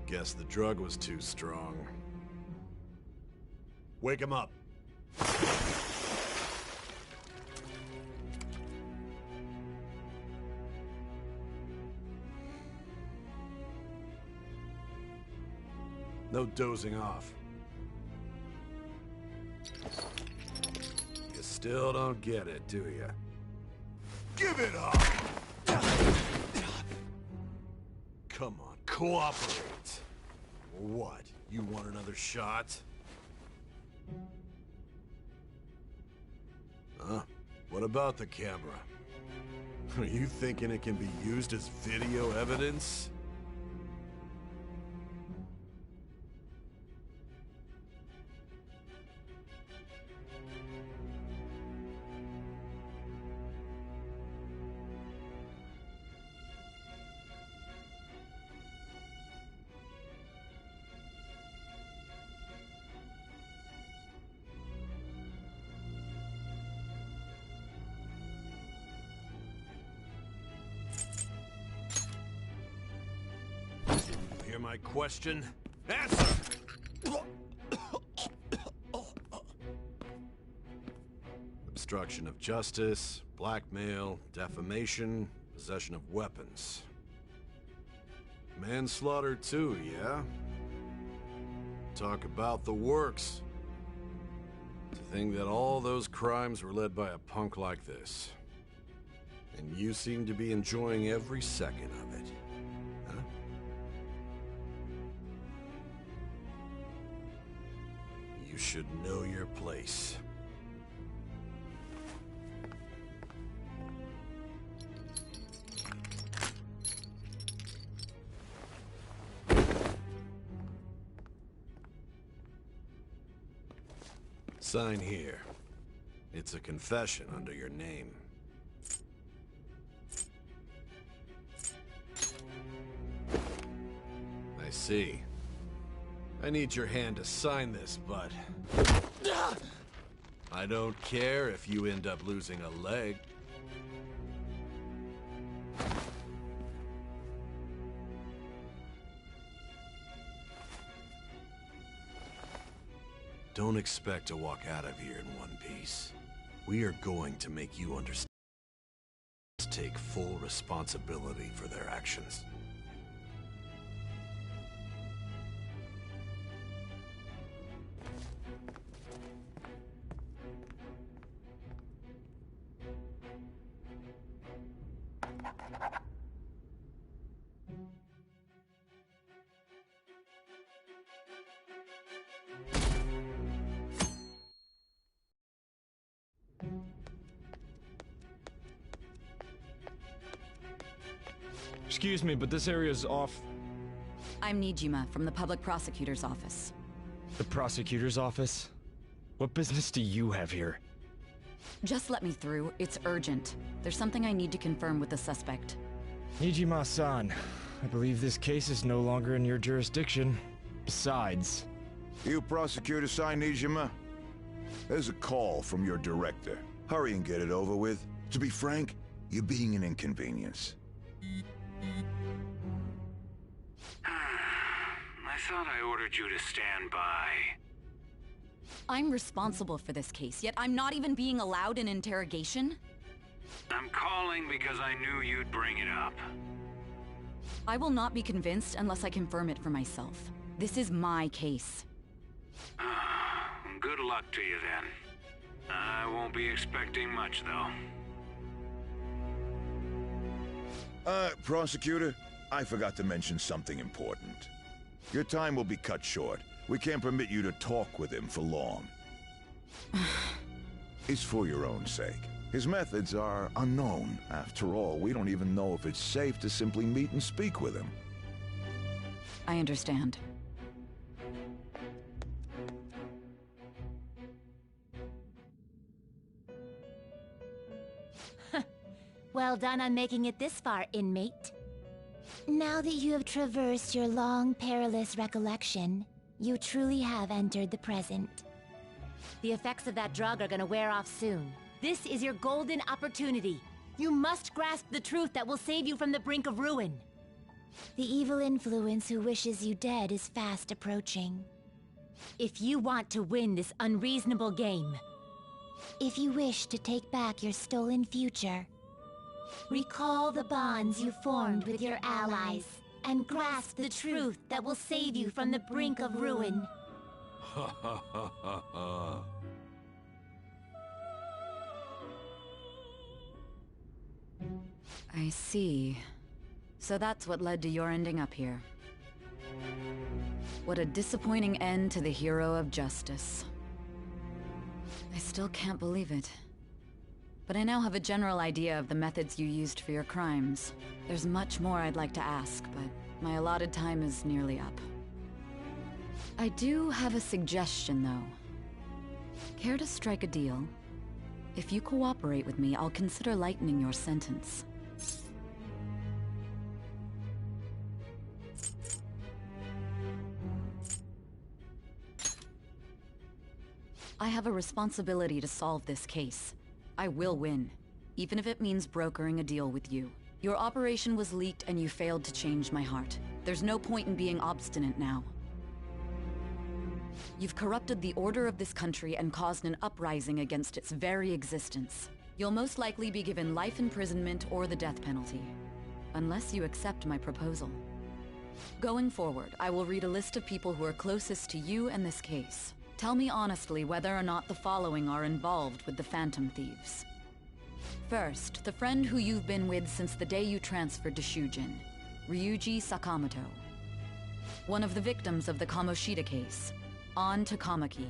Guess the drug was too strong. Wake him up. No dozing off. You still don't get it, do you? Give it up! Come on, cooperate. What? You want another shot? Huh? What about the camera? Are you thinking it can be used as video evidence? Hear my question? Answer! Obstruction of justice, blackmail, defamation, possession of weapons. Manslaughter too, yeah? Talk about the works. To think that all those crimes were led by a punk like this. And you seem to be enjoying every second of it. Huh? You should know your place. Sign here. It's a confession under your name. I see. I need your hand to sign this, but... I don't care if you end up losing a leg. Don't expect to walk out of here in one piece. We are going to make you understand. Take full responsibility for their actions. Excuse me, but this area's off... I'm Nijima, from the Public Prosecutor's Office. The Prosecutor's Office? What business do you have here? Just let me through. It's urgent. There's something I need to confirm with the suspect. Nijima-san, I believe this case is no longer in your jurisdiction. Besides... You prosecutor signed Nijima? There's a call from your director. Hurry and get it over with. To be frank, you're being an inconvenience. I thought I ordered you to stand by. I'm responsible for this case, yet I'm not even being allowed an interrogation? I'm calling because I knew you'd bring it up. I will not be convinced unless I confirm it for myself. This is my case. Good luck to you then. I won't be expecting much, though. Prosecutor, I forgot to mention something important. Your time will be cut short. We can't permit you to talk with him for long. It's for your own sake. His methods are unknown. After all, we don't even know if it's safe to simply meet and speak with him. I understand. Well done on making it this far, inmate. Now that you have traversed your long, perilous recollection, you truly have entered the present. The effects of that drug are gonna wear off soon. This is your golden opportunity. You must grasp the truth that will save you from the brink of ruin. The evil influence who wishes you dead is fast approaching. If you want to win this unreasonable game, if you wish to take back your stolen future, recall the bonds you formed with your allies, and grasp the truth that will save you from the brink of ruin. Ha ha ha ha ha. I see. So that's what led to your ending up here. What a disappointing end to the hero of justice. I still can't believe it. But I now have a general idea of the methods you used for your crimes. There's much more I'd like to ask, but my allotted time is nearly up. I do have a suggestion, though. Care to strike a deal? If you cooperate with me, I'll consider lightening your sentence. I have a responsibility to solve this case. I will win, even if it means brokering a deal with you. Your operation was leaked and you failed to change my heart. There's no point in being obstinate now. You've corrupted the order of this country and caused an uprising against its very existence. You'll most likely be given life imprisonment or the death penalty, unless you accept my proposal. Going forward, I will read a list of people who are closest to you and this case. Tell me honestly whether or not the following are involved with the Phantom Thieves. First, the friend who you've been with since the day you transferred to Shujin, Ryuji Sakamoto. One of the victims of the Kamoshida case, An Takamaki.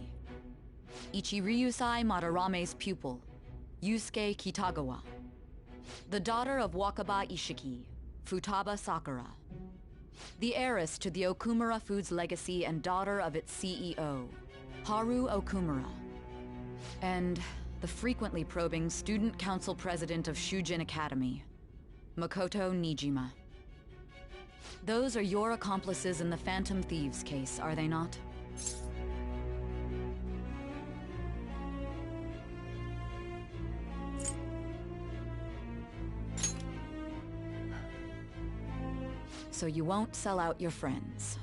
Ichiryusai Madarame's pupil, Yusuke Kitagawa. The daughter of Wakaba Ishiki, Futaba Sakura. The heiress to the Okumura Foods legacy and daughter of its CEO, Haru Okumura. And the frequently probing student council president of Shujin Academy, Makoto Nijima. Those are your accomplices in the Phantom Thieves case, are they not? So you won't sell out your friends.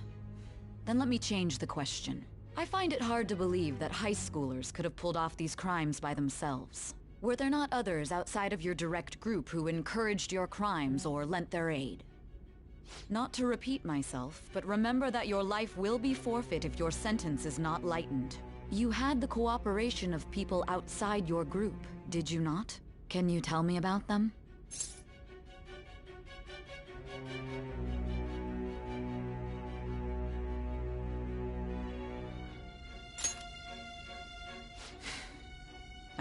Then let me change the question. I find it hard to believe that high schoolers could have pulled off these crimes by themselves. Were there not others outside of your direct group who encouraged your crimes or lent their aid? Not to repeat myself, but remember that your life will be forfeit if your sentence is not lightened. You had the cooperation of people outside your group, did you not? Can you tell me about them?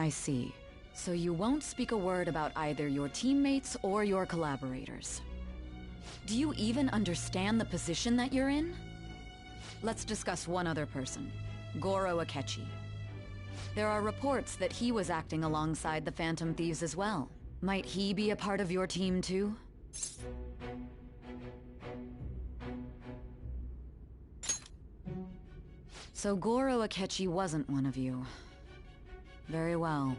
I see. So you won't speak a word about either your teammates or your collaborators. Do you even understand the position that you're in? Let's discuss one other person, Goro Akechi. There are reports that he was acting alongside the Phantom Thieves as well. Might he be a part of your team too? So Goro Akechi wasn't one of you. Very well.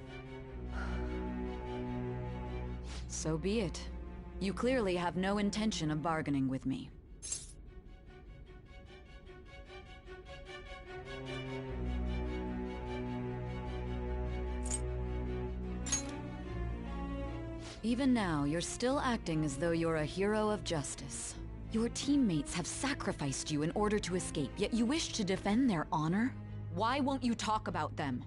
So be it. You clearly have no intention of bargaining with me. Even now, you're still acting as though you're a hero of justice. Your teammates have sacrificed you in order to escape, yet you wish to defend their honor? Why won't you talk about them?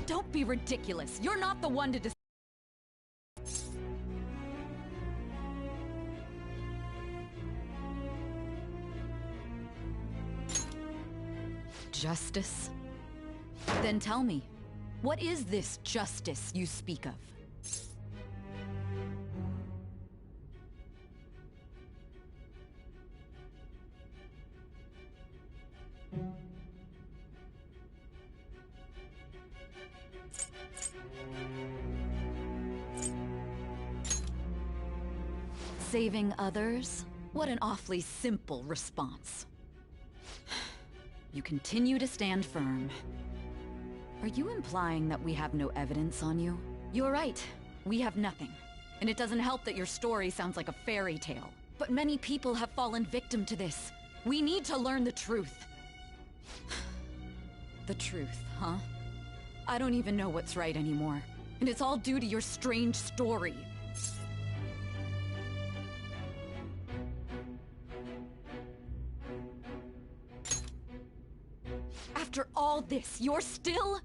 Don't be ridiculous. You're not the one to decide. Justice? Then tell me, what is this justice you speak of? Saving others? What an awfully simple response. You continue to stand firm. Are you implying that we have no evidence on you? You're right. We have nothing. And it doesn't help that your story sounds like a fairy tale. But many people have fallen victim to this. We need to learn the truth. The truth, huh? I don't even know what's right anymore. And it's all due to your strange story. After all this, you're still...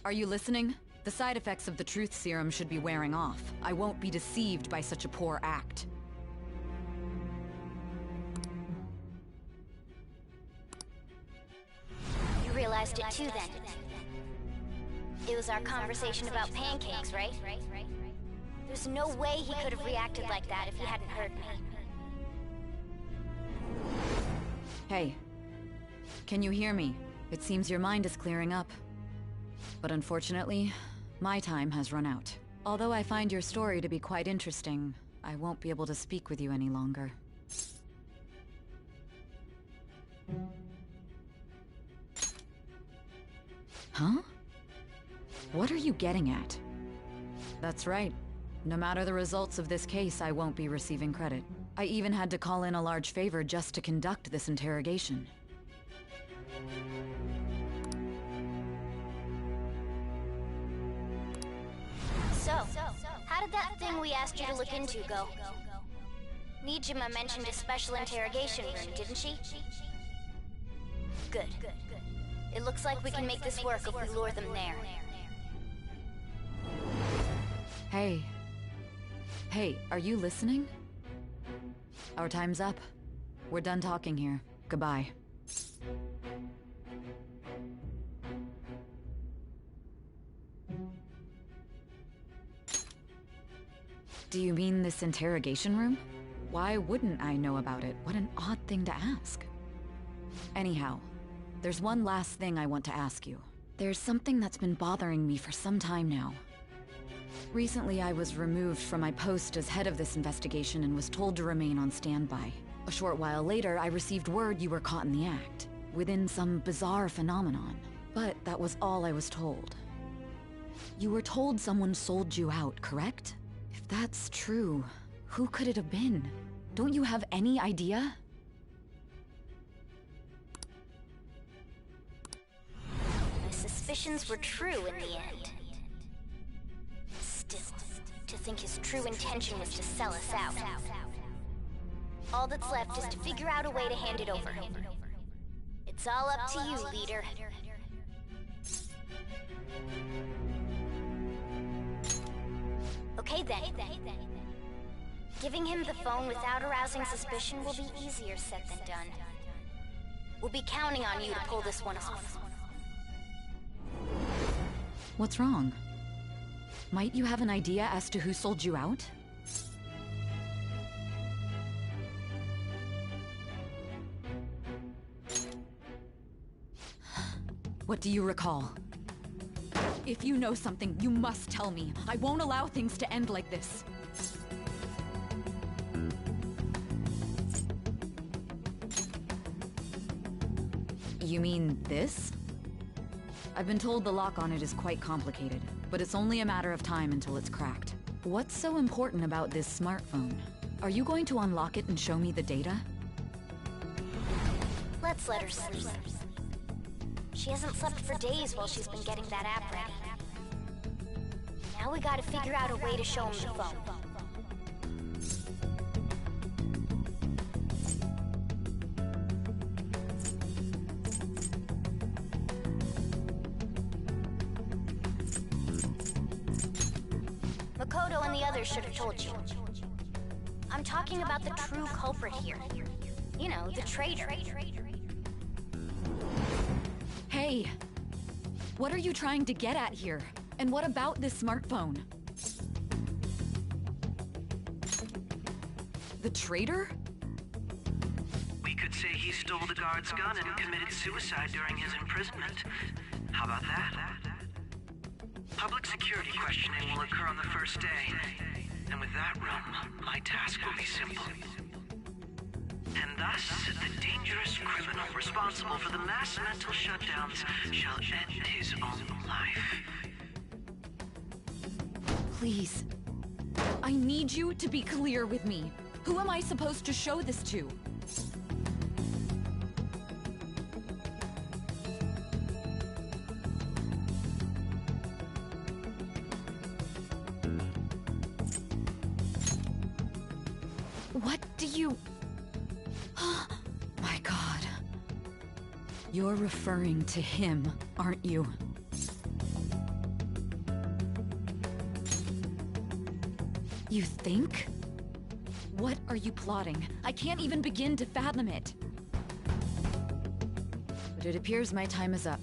Are you listening? The side effects of the truth serum should be wearing off. I won't be deceived by such a poor act. You realized it too then. It was our conversation about pancakes, right? There's no way he could have reacted like that if he hadn't heard me. Hey, can you hear me? It seems your mind is clearing up. But unfortunately, my time has run out. Although I find your story to be quite interesting, I won't be able to speak with you any longer. Huh? What are you getting at? That's right. No matter the results of this case, I won't be receiving credit. I even had to call in a large favor just to conduct this interrogation. So, how did that thing we asked you to look into go? Nijima mentioned a special interrogation room, didn't she? Good. It looks like we can make this work if we lure them there. Hey, are you listening? Our time's up. We're done talking here. Goodbye. Do you mean this interrogation room? Why wouldn't I know about it? What an odd thing to ask. Anyhow, there's one last thing I want to ask you. There's something that's been bothering me for some time now. Recently, I was removed from my post as head of this investigation and was told to remain on standby. A short while later, I received word you were caught in the act, within some bizarre phenomenon. But that was all I was told. You were told someone sold you out, correct? If that's true, who could it have been? Don't you have any idea? My suspicions were true in the end. Still, to think his true intention was to sell us out. All that's left is to figure out a way to hand it over. It's all up to you, leader. Okay then. Giving him the phone without arousing suspicion will be easier said than done. We'll be counting on you to pull this one off. What's wrong? Might you have an idea as to who sold you out? What do you recall? If you know something, you must tell me. I won't allow things to end like this. You mean this? I've been told the lock on it is quite complicated, but it's only a matter of time until it's cracked. What's so important about this smartphone? Are you going to unlock it and show me the data? Let's let her sleep. She hasn't slept for days while she's been getting that app ready. Now we gotta figure out a way to show him the phone. Makoto and the others should have told you. I'm talking about the true culprit here. You know, the traitor. Hey! What are you trying to get at here? And what about this smartphone? The traitor? We could say he stole the guard's gun and committed suicide during his imprisonment. How about that? Public security questioning will occur on the first day. And with that room, my task will be simple. And thus, the dangerous criminal responsible for the mass mental shutdowns shall end his own life. Please. I need you to be clear with me. Who am I supposed to show this to? What do you... My God. You're referring to him, aren't you? You think? What are you plotting? I can't even begin to fathom it. But it appears my time is up.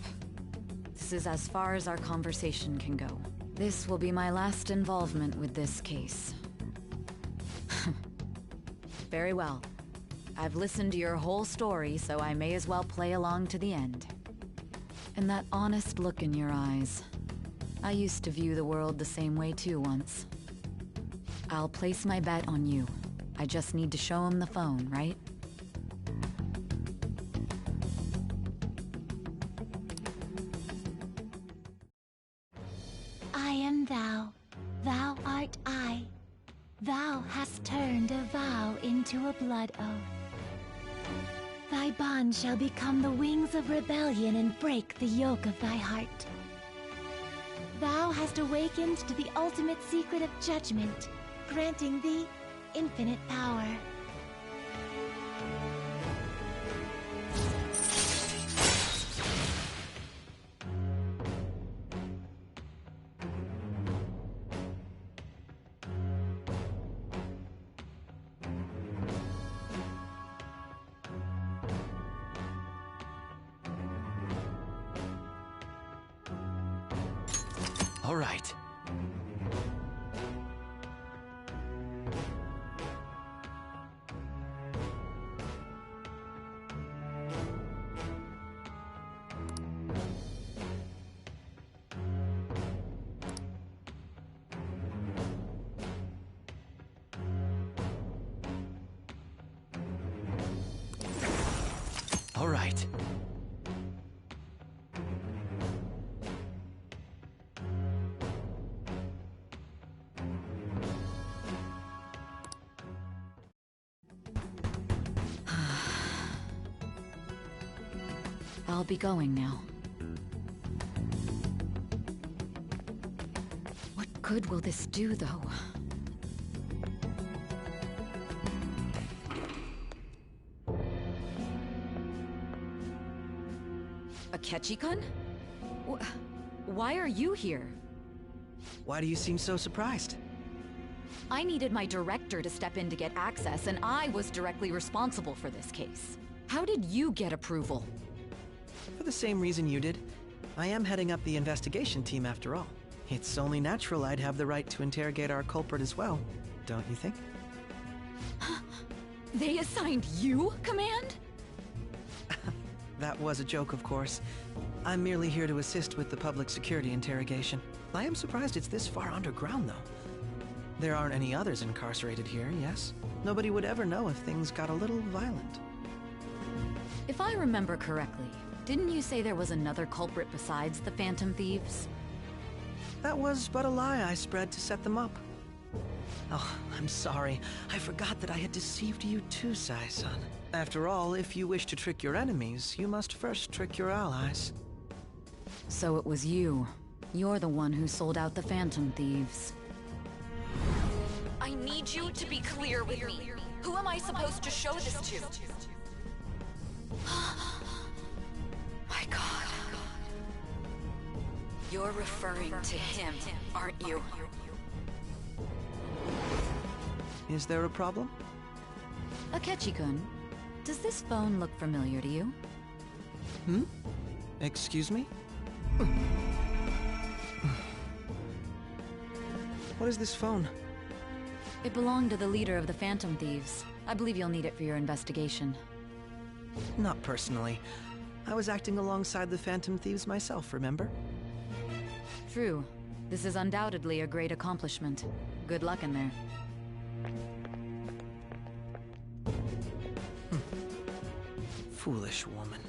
This is as far as our conversation can go. This will be my last involvement with this case. Very well. I've listened to your whole story, so I may as well play along to the end. And that honest look in your eyes. I used to view the world the same way too once. I'll place my bet on you. I just need to show him the phone, right? I am thou. Thou art I. Thou hast turned a vow into a blood oath. Thy bond shall become the wings of rebellion and break the yoke of thy heart. Thou hast awakened to the ultimate secret of judgment, granting thee infinite power. All right. All right. I'll be going now. What good will this do, though? Akechi-kun? Why are you here? Why do you seem so surprised? I needed my director to step in to get access, and I was directly responsible for this case. How did you get approval? For the same reason you did. I am heading up the investigation team after all. It's only natural I'd have the right to interrogate our culprit as well, don't you think? They assigned you command? That was a joke, of course. I'm merely here to assist with the public security interrogation. I am surprised it's this far underground, though. There aren't any others incarcerated here, yes? Nobody would ever know if things got a little violent. If I remember correctly, didn't you say there was another culprit besides the Phantom Thieves? That was but a lie I spread to set them up. Oh, I'm sorry. I forgot that I had deceived you too, Sai-san. After all, if you wish to trick your enemies, you must first trick your allies. So it was you. You're the one who sold out the Phantom Thieves. I need you to be clear with me. Who am I supposed to show this to? My God. You're referring to him, aren't you? Is there a problem? Akechi-kun, does this phone look familiar to you? Hmm? Excuse me? What is this phone? It belonged to the leader of the Phantom Thieves. I believe you'll need it for your investigation. Not personally. I was acting alongside the Phantom Thieves myself, remember? True. This is undoubtedly a great accomplishment. Good luck in there. Foolish woman.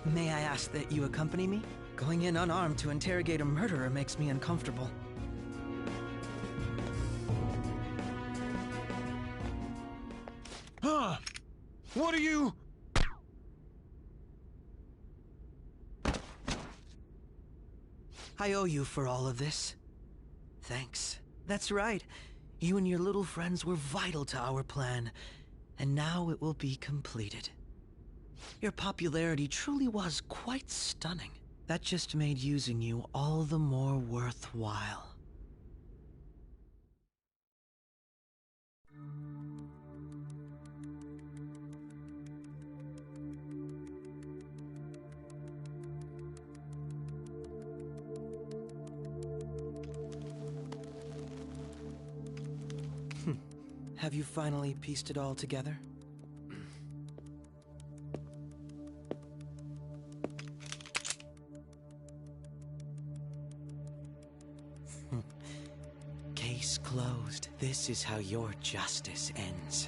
May I ask that you accompany me? Going in unarmed to interrogate a murderer makes me uncomfortable. Huh? What are you... I owe you for all of this. Thanks. That's right. You and your little friends were vital to our plan, and now it will be completed. Your popularity truly was quite stunning. That just made using you all the more worthwhile. Have you finally pieced it all together? Case closed. This is how your justice ends.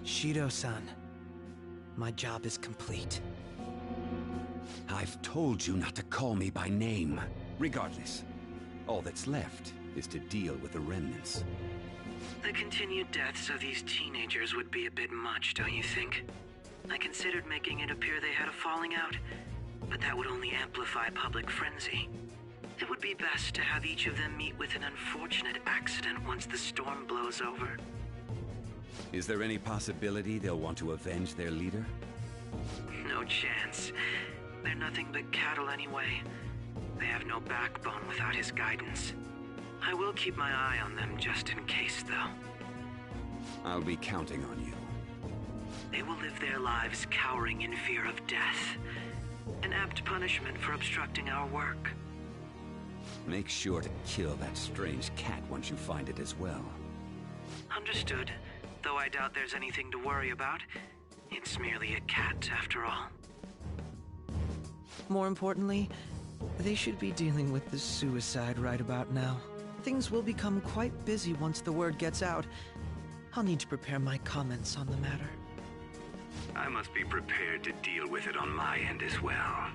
Shido-san, my job is complete. I've told you not to call me by name. Regardless, all that's left is to deal with the remnants. The continued deaths of these teenagers would be a bit much, don't you think? I considered making it appear they had a falling out, but that would only amplify public frenzy. It would be best to have each of them meet with an unfortunate accident once the storm blows over. Is there any possibility they'll want to avenge their leader? No chance. They're nothing but cattle anyway. They have no backbone without his guidance. I will keep my eye on them just in case, though. I'll be counting on you. They will live their lives cowering in fear of death. An apt punishment for obstructing our work. Make sure to kill that strange cat once you find it as well. Understood. Though I doubt there's anything to worry about. It's merely a cat, after all. More importantly, they should be dealing with the suicide right about now. Things will become quite busy once the word gets out. I'll need to prepare my comments on the matter. I must be prepared to deal with it on my end as well.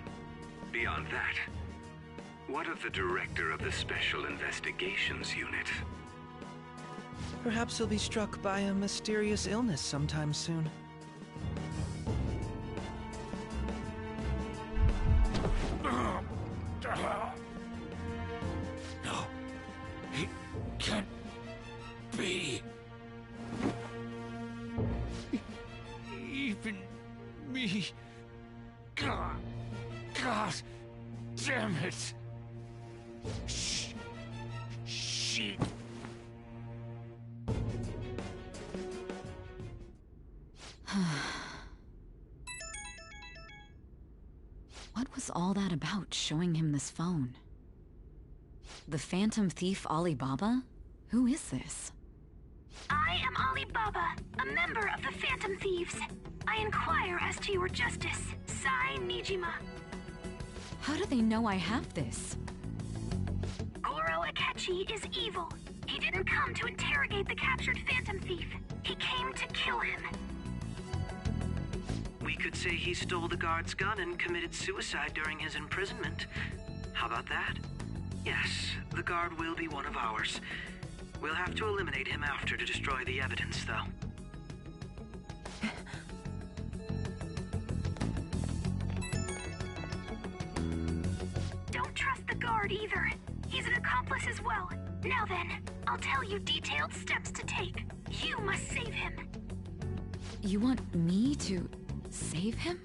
Beyond that, what of the director of the Special Investigations Unit? Perhaps he'll be struck by a mysterious illness sometime soon. No, it can't be. Even me. God damn it! Shit. What was all that about, showing him this phone? The Phantom Thief Alibaba? Who is this? I am Alibaba, a member of the Phantom Thieves. I inquire as to your justice, Sai Nijima. How do they know I have this? Goro Akechi is evil. He didn't come to interrogate the captured Phantom Thief. He came to kill him. We could say he stole the guard's gun and committed suicide during his imprisonment. How about that? Yes, the guard will be one of ours. We'll have to eliminate him after to destroy the evidence, though. Don't trust the guard either. He's an accomplice as well. Now then, I'll tell you detailed steps to take. You must save him. You want me to save him?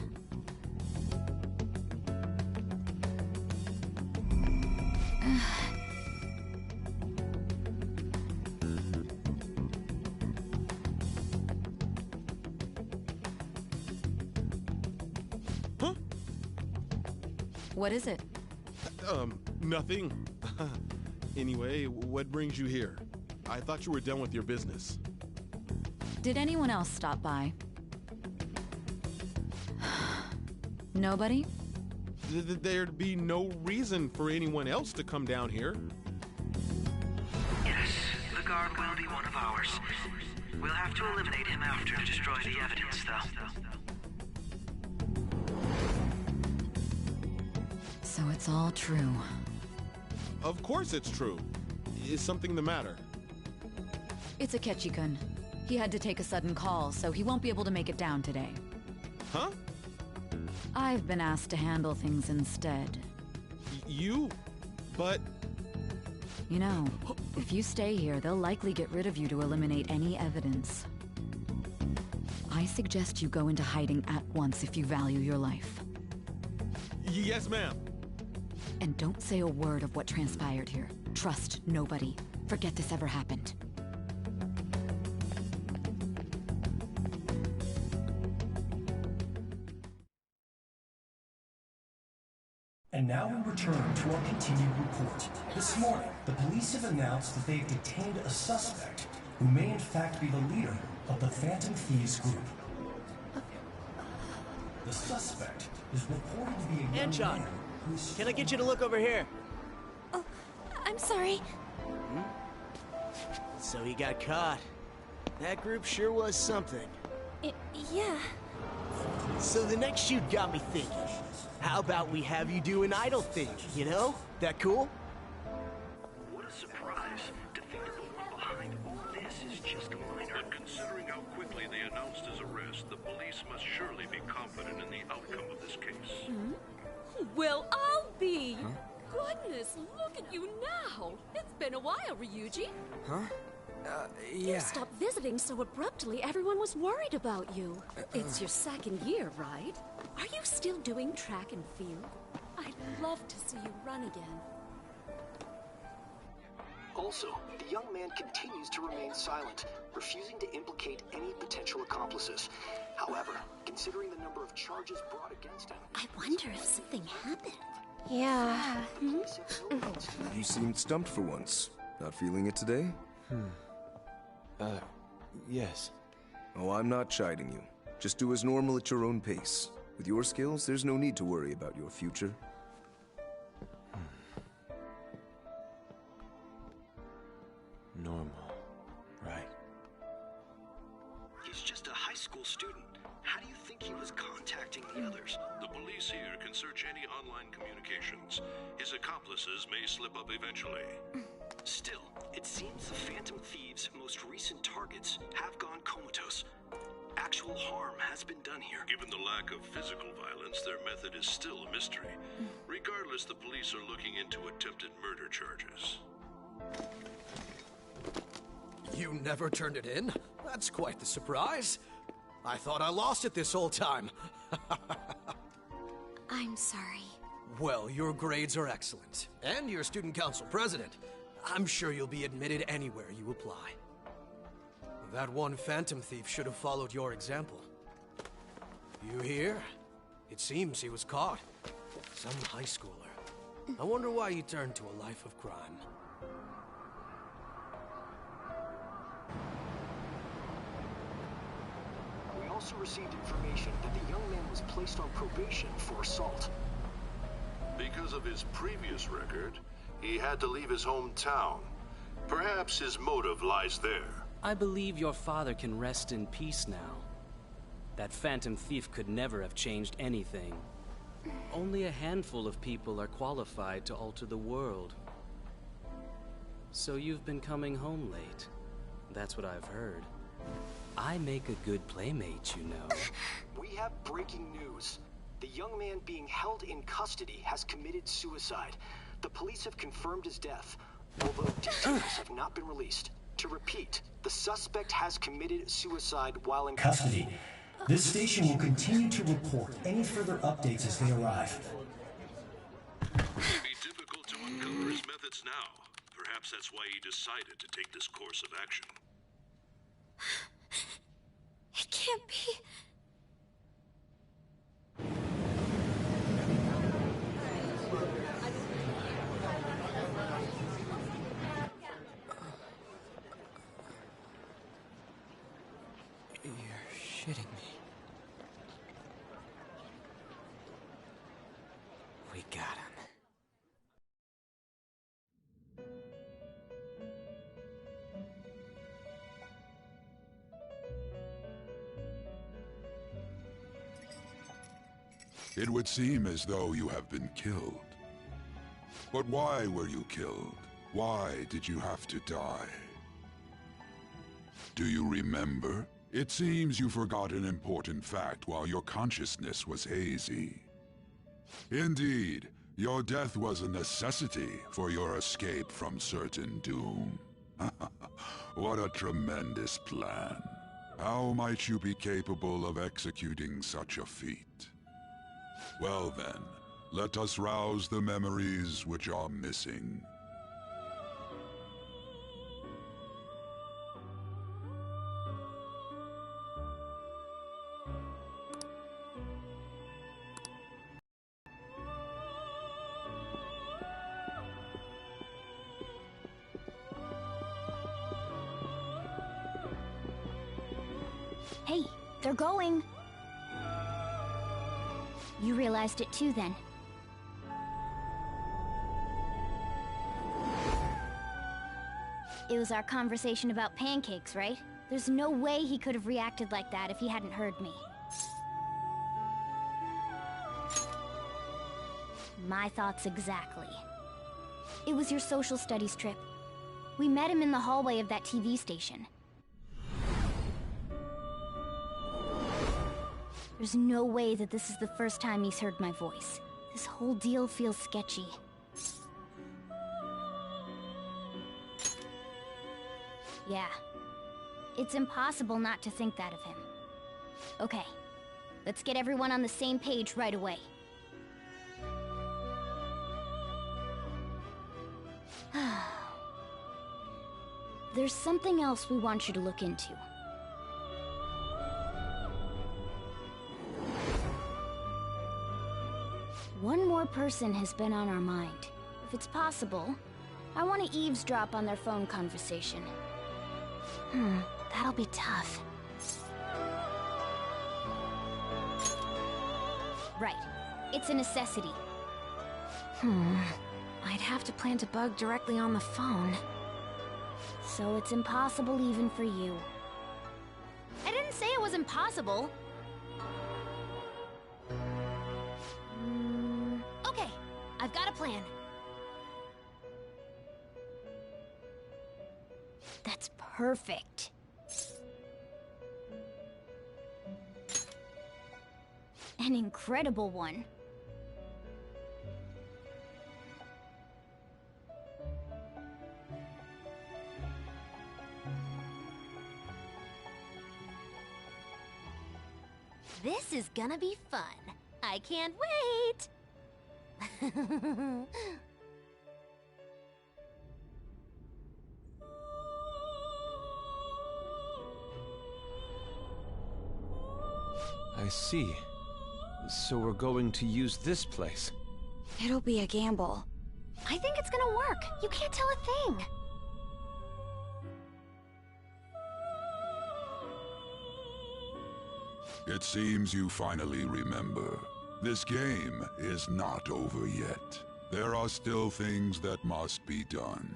Huh? What is it? Nothing. Anyway, what brings you here? I thought you were done with your business. Did anyone else stop by? Nobody? There'd be no reason for anyone else to come down here. Yes, the guard will be one of ours. We'll have to eliminate him after to destroy the evidence, though. So it's all true. Of course it's true. Is something the matter? It's Akechi-kun. He had to take a sudden call, so he won't be able to make it down today. Huh? I've been asked to handle things instead. You? But... You know, if you stay here, they'll likely get rid of you to eliminate any evidence. I suggest you go into hiding at once if you value your life. Yes, ma'am. And don't say a word of what transpired here. Trust nobody. Forget this ever happened. And now we return to our continued report. This morning, the police have announced that they've detained a suspect who may in fact be the leader of the Phantom Thieves group. The suspect is reported to be a young Anchon, man who's... can I get you to look over here? Oh, I'm sorry. So he got caught. That group sure was something. Yeah. So the next shoot got me thinking. How about we have you do an idol thing, you know? That cool? What a surprise to think that the one behind all this is just a minor. But considering how quickly they announced his arrest, the police must surely be confident in the outcome of this case. Well, I'll be. Goodness, look at you now. It's been a while, Ryuji. Huh? You Yeah. stopped visiting so abruptly, everyone was worried about you. It's your second year, right? Are you still doing track and field? I'd love to see you run again. Also, the young man continues to remain silent, refusing to implicate any potential accomplices. However, considering the number of charges brought against him... I wonder if something happened. Yeah. You seemed stumped for once. Not feeling it today? Yes. Oh, I'm not chiding you. Just do as normal at your own pace. With your skills, there's no need to worry about your future. Normal. Right. He's just a high school student. How do you think he was contacting the others? The police here can search any online communications. His accomplices may slip up eventually. Still, it seems the Phantom Thieves' most recent targets have gone comatose. Actual harm has been done here. Given the lack of physical violence, their method is still a mystery. Regardless, the police are looking into attempted murder charges. You never turned it in? That's quite the surprise. I thought I lost it this whole time. I'm sorry. Well, your grades are excellent. And you're student council president. I'm sure you'll be admitted anywhere you apply. That one phantom thief should have followed your example. You hear? It seems he was caught. Some high schooler. I wonder why he turned to a life of crime. We also received information that the young man was placed on probation for assault. Because of his previous record, he had to leave his hometown. Perhaps his motive lies there. I believe your father can rest in peace now. That phantom thief could never have changed anything. Only a handful of people are qualified to alter the world. So you've been coming home late. That's what I've heard. I make a good playmate, you know. We have breaking news. The young man being held in custody has committed suicide. The police have confirmed his death, although details have not been released. To repeat, the suspect has committed suicide while in Custody. This station will continue to report any further updates as they arrive. It may be difficult to uncover his methods now. Perhaps that's why he decided to take this course of action. It can't be. You're shitting me. We got him. It would seem as though you have been killed. But why were you killed? Why did you have to die? Do you remember? It seems you forgot an important fact while your consciousness was hazy. Indeed, your death was a necessity for your escape from certain doom. What a tremendous plan. How might you be capable of executing such a feat? Well then, let us rouse the memories which are missing. Hey, they're going. You realized it too, then. It was our conversation about pancakes, right? There's no way he could have reacted like that if he hadn't heard me. My thoughts exactly. It was your social studies trip. We met him in the hallway of that TV station. There's no way that this is the first time he's heard my voice. This whole deal feels sketchy. Yeah. It's impossible not to think that of him. Okay. Let's get everyone on the same page right away. There's something else we want you to look into. One more person has been on our mind. If it's possible, I want to eavesdrop on their phone conversation. That'll be tough. Right. It's a necessity. I'd have to plant a bug directly on the phone. So it's impossible even for you. I didn't say it was impossible. Okay, I've got a plan. That's perfect. An incredible one. This is gonna be fun. I can't wait! I see. So we're going to use this place. It'll be a gamble. I think it's gonna work. You can't tell a thing. It seems you finally remember. This game is not over yet. There are still things that must be done.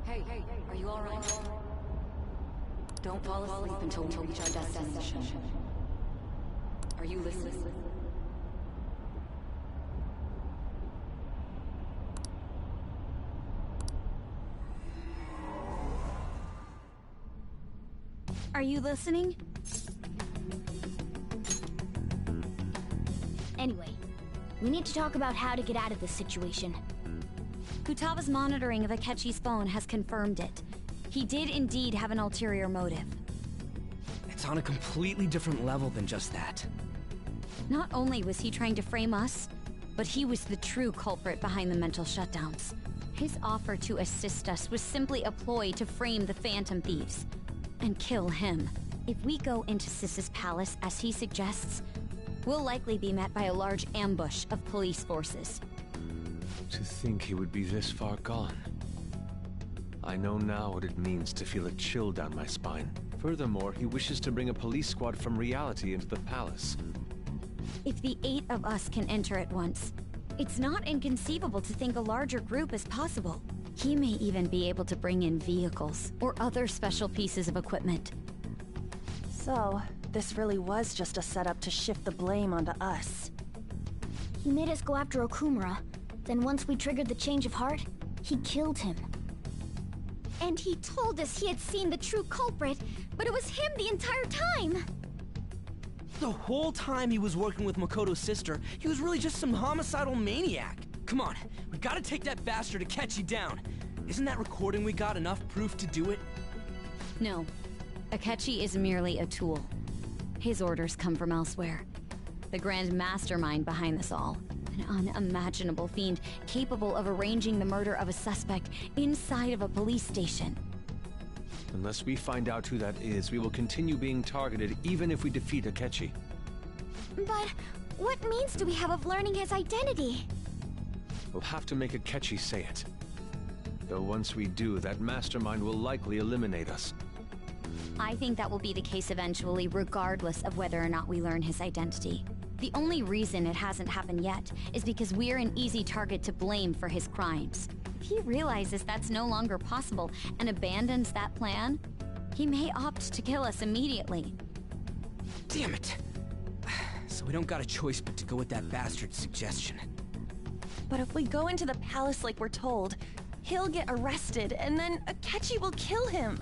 Hey, are you alright? Don't fall asleep until we reach our destination. Are you listening? Are you listening? Anyway, we need to talk about how to get out of this situation. Futaga's monitoring of Akechi's phone has confirmed it. He did indeed have an ulterior motive. It's on a completely different level than just that. Not only was he trying to frame us, but he was the true culprit behind the mental shutdowns. His offer to assist us was simply a ploy to frame the Phantom Thieves and kill him. If we go into Sis's palace as he suggests, we'll likely be met by a large ambush of police forces. To think he would be this far gone. I know now what it means to feel a chill down my spine. Furthermore, he wishes to bring a police squad from reality into the palace. If the 8 of us can enter at once, it's not inconceivable to think a larger group is possible. He may even be able to bring in vehicles or other special pieces of equipment. So, this really was just a setup to shift the blame onto us. He made us go after Okumura. Then once we triggered the change of heart, he killed him. And he told us he had seen the true culprit, but it was him the entire time! The whole time he was working with Makoto's sister, he was really just some homicidal maniac. Come on, we gotta take that bastard Akechi down. Isn't that recording we got enough proof to do it? No. Akechi is merely a tool. His orders come from elsewhere. The grand mastermind behind this all. An unimaginable fiend capable of arranging the murder of a suspect inside of a police station. Unless we find out who that is, we will continue being targeted even if we defeat Akechi. But what means do we have of learning his identity? We'll have to make Akechi say it. Though once we do, that mastermind will likely eliminate us. I think that will be the case eventually, regardless of whether or not we learn his identity. The only reason it hasn't happened yet is because we're an easy target to blame for his crimes. If he realizes that's no longer possible and abandons that plan, he may opt to kill us immediately. Damn it! So we don't got a choice but to go with that bastard's suggestion. But if we go into the palace like we're told, he'll get arrested and then Akechi will kill him.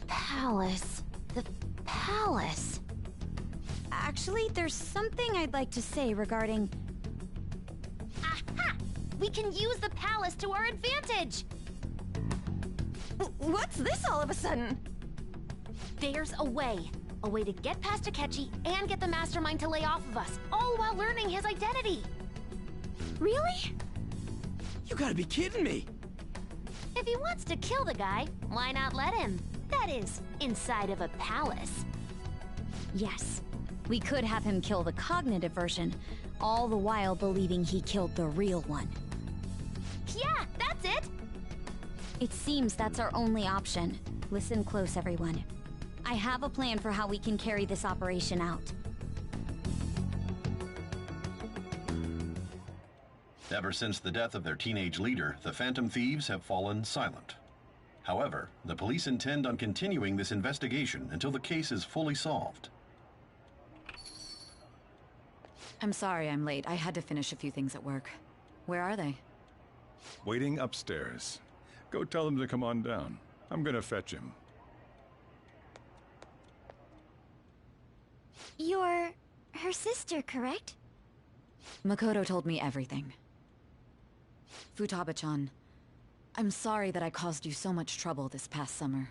Palace. The palace. Actually, there's something I'd like to say regarding... Aha! We can use the palace to our advantage! What's this all of a sudden? There's a way. A way to get past Akechi and get the Mastermind to lay off of us, all while learning his identity. Really? You gotta be kidding me! If he wants to kill the guy, why not let him? That is, inside of a palace. Yes, we could have him kill the cognitive version, all the while believing he killed the real one. Yeah, that's it! It seems that's our only option. Listen close, everyone. I have a plan for how we can carry this operation out. Ever since the death of their teenage leader, the Phantom Thieves have fallen silent. However, the police intend on continuing this investigation until the case is fully solved. I'm sorry I'm late. I had to finish a few things at work. Where are they? Waiting upstairs. Go tell them to come on down. I'm gonna fetch him. You're her sister, correct? Makoto told me everything. Futaba-chan, I'm sorry that I caused you so much trouble this past summer.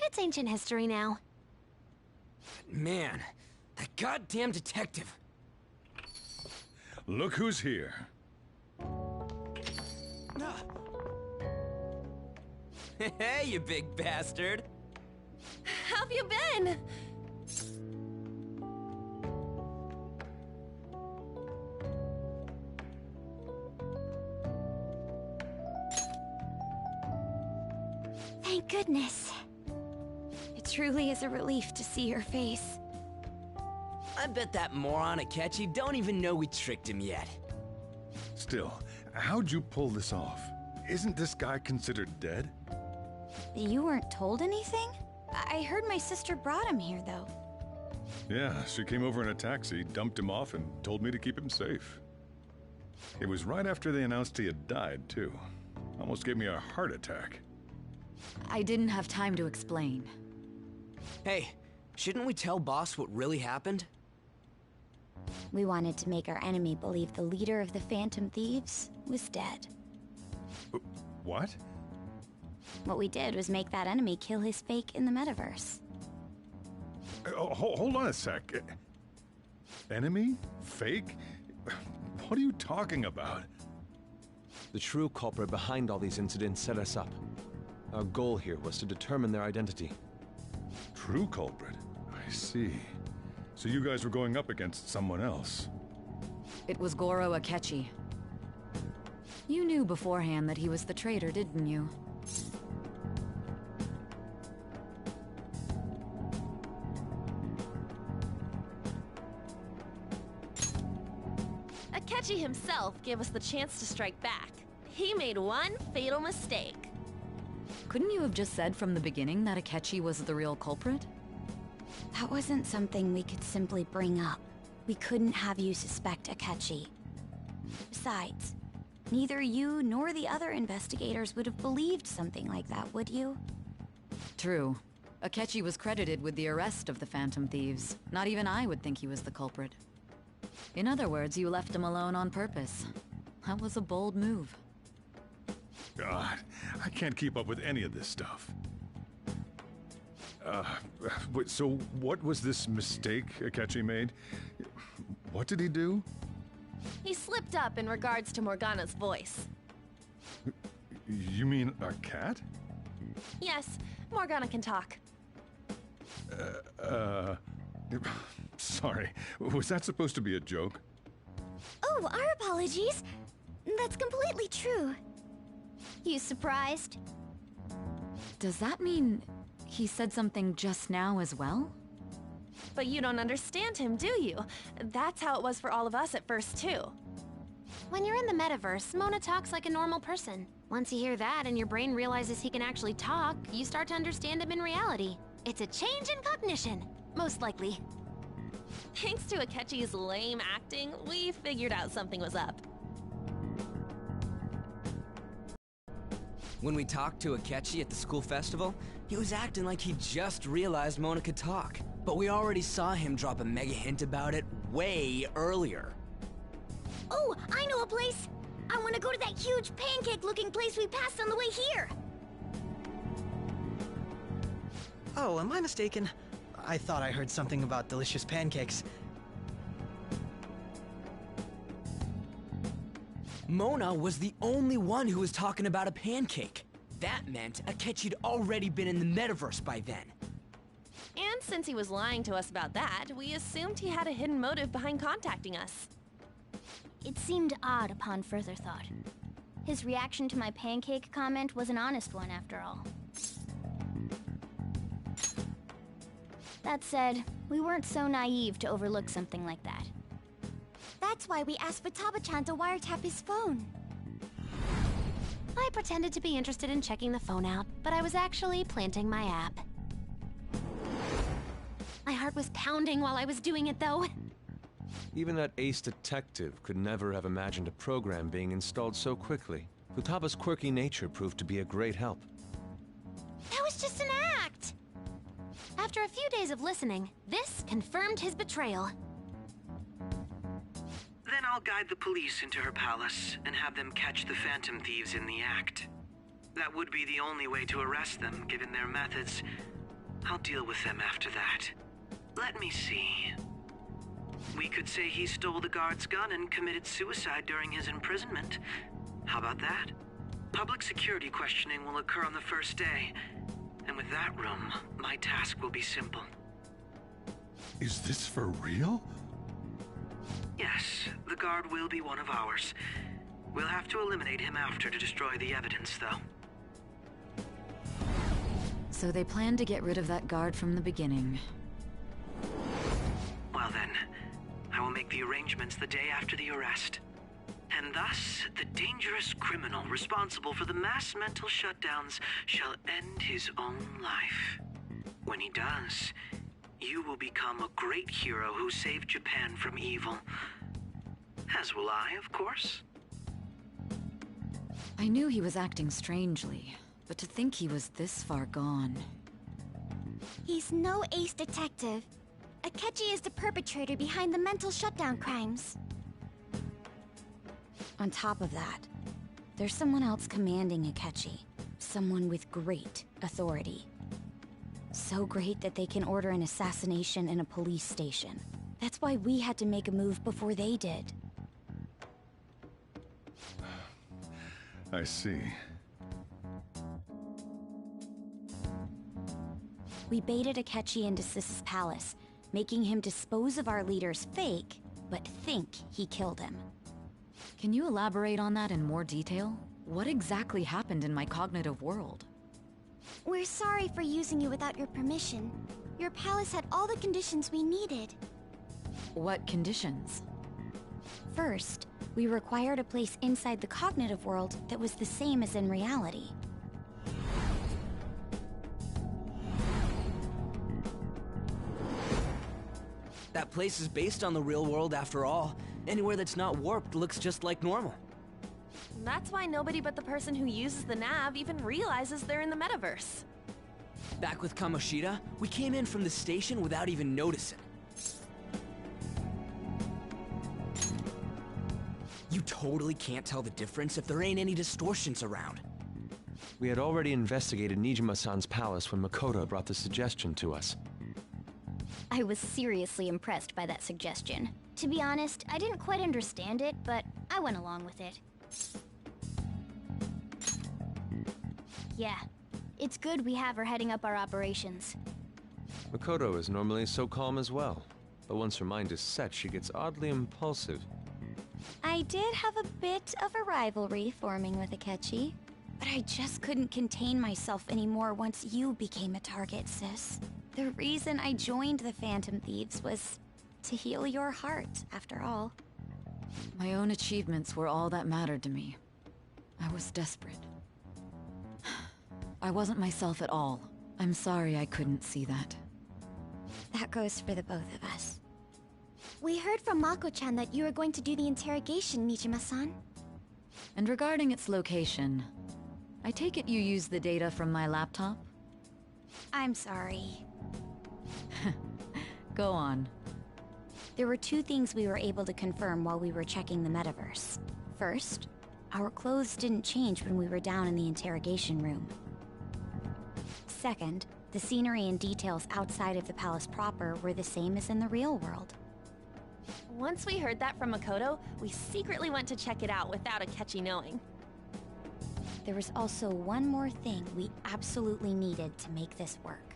It's ancient history now. Man, that goddamn detective. Look who's here. Hey, you big bastard. How have you been? Thank goodness. It truly is a relief to see your face. I bet that moron Akechi don't even know we tricked him yet. Still, how'd you pull this off? Isn't this guy considered dead? You weren't told anything? I heard my sister brought him here, though. Yeah, she came over in a taxi, dumped him off, and told me to keep him safe. It was right after they announced he had died, too. Almost gave me a heart attack. I didn't have time to explain. Hey, shouldn't we tell Boss what really happened? We wanted to make our enemy believe the leader of the Phantom Thieves was dead. What? What we did was make that enemy kill his fake in the metaverse. Hold on a sec. Enemy? Fake? What are you talking about? The true culprit behind all these incidents set us up. Our goal here was to determine their identity. True culprit? I see. So you guys were going up against someone else? It was Goro Akechi. You knew beforehand that he was the traitor, didn't you? Akechi himself gave us the chance to strike back. He made one fatal mistake. Couldn't you have just said from the beginning that Akechi was the real culprit? That wasn't something we could simply bring up. We couldn't have you suspect Akechi. Besides, neither you nor the other investigators would have believed something like that, would you? True. Akechi was credited with the arrest of the Phantom Thieves. Not even I would think he was the culprit. In other words, you left him alone on purpose. That was a bold move. God, I can't keep up with any of this stuff. So what was this mistake Akechi made? What did he do? He slipped up in regards to Morgana's voice. You mean a cat? Yes, Morgana can talk. Sorry. Was that supposed to be a joke? Oh, our apologies. That's completely true. You surprised? Does that mean he said something just now as well? But you don't understand him, do you? That's how it was for all of us at first, too. When you're in the metaverse, Mona talks like a normal person. Once you hear that and your brain realizes he can actually talk, you start to understand him in reality. It's a change in cognition, most likely. Thanks to Akechi's lame acting, we figured out something was up. When we talked to Akechi at the school festival, he was acting like he just realized Mona could talk. But we already saw him drop a mega hint about it way earlier. Oh, I know a place! I want to go to that huge pancake-looking place we passed on the way here! Oh, am I mistaken? I thought I heard something about delicious pancakes. Mona was the only one who was talking about a pancake. That meant Akechi'd already been in the metaverse by then. And since he was lying to us about that, we assumed he had a hidden motive behind contacting us. It seemed odd upon further thought. His reaction to my pancake comment was an honest one, after all. That said, we weren't so naive to overlook something like that. That's why we asked Futaba-chan to wiretap his phone. I pretended to be interested in checking the phone out, but I was actually planting my app. My heart was pounding while I was doing it, though. Even that ace detective could never have imagined a program being installed so quickly. Futaba's quirky nature proved to be a great help. That was just an act! After a few days of listening, this confirmed his betrayal. Then I'll guide the police into her palace and have them catch the Phantom Thieves in the act. That would be the only way to arrest them, given their methods. I'll deal with them after that. Let me see. We could say he stole the guard's gun and committed suicide during his imprisonment. How about that? Public security questioning will occur on the first day. And with that room, my task will be simple. Is this for real? Yes, the guard will be one of ours. We'll have to eliminate him after to destroy the evidence, though. So they planned to get rid of that guard from the beginning. Well then, I will make the arrangements the day after the arrest. And thus, the dangerous criminal responsible for the mass mental shutdowns shall end his own life. When he does, you will become a great hero who saved Japan from evil. As will I, of course. I knew he was acting strangely, but to think he was this far gone... He's no ace detective. Akechi is the perpetrator behind the mental shutdown crimes. On top of that, there's someone else commanding Akechi. Someone with great authority. So great that they can order an assassination in a police station. That's why we had to make a move before they did. I see. We baited Akechi into Sis's palace, making him dispose of our leader's fake, but think he killed him. Can you elaborate on that in more detail? What exactly happened in my cognitive world? We're sorry for using you without your permission. Your palace had all the conditions we needed. What conditions? First, we required a place inside the cognitive world that was the same as in reality. That place is based on the real world after all. Anywhere that's not warped looks just like normal. That's why nobody but the person who uses the nav even realizes they're in the metaverse. Back with Kamoshida, we came in from the station without even noticing. You totally can't tell the difference if there ain't any distortions around. We had already investigated Nijima-san's palace when Makoto brought the suggestion to us. I was seriously impressed by that suggestion. To be honest, I didn't quite understand it, but I went along with it. Yeah, it's good we have her heading up our operations. Makoto is normally so calm as well, but once her mind is set, she gets oddly impulsive. I did have a bit of a rivalry forming with Akechi, but I just couldn't contain myself anymore once you became a target, sis. The reason I joined the Phantom Thieves was to heal your heart, after all. My own achievements were all that mattered to me. I was desperate. I wasn't myself at all. I'm sorry I couldn't see that. That goes for the both of us. We heard from Mako-chan that you were going to do the interrogation, Nijima-san. And regarding its location, I take it you used the data from my laptop? I'm sorry. Go on. There were two things we were able to confirm while we were checking the metaverse. First, our clothes didn't change when we were down in the interrogation room. Second, The scenery and details outside of the palace proper were the same as in the real world. Once we heard that from Makoto, we secretly went to check it out without Akechi knowing. There was also one more thing we absolutely needed to make this work.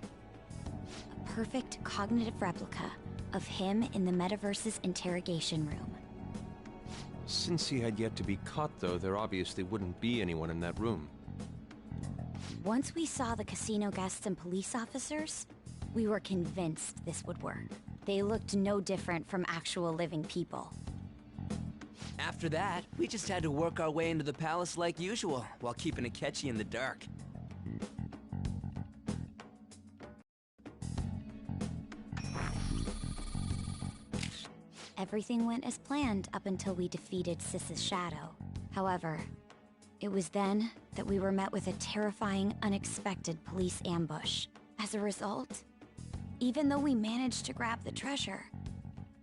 A perfect cognitive replica of him in the Metaverse's interrogation room. Since he had yet to be caught, though, there obviously wouldn't be anyone in that room. Once we saw the casino guests and police officers, we were convinced this would work. They looked no different from actual living people. After that, we just had to work our way into the palace like usual, while keeping Akechi in the dark. Everything went as planned up until we defeated Sis's shadow. However, it was then that we were met with a terrifying, unexpected police ambush. As a result, even though we managed to grab the treasure,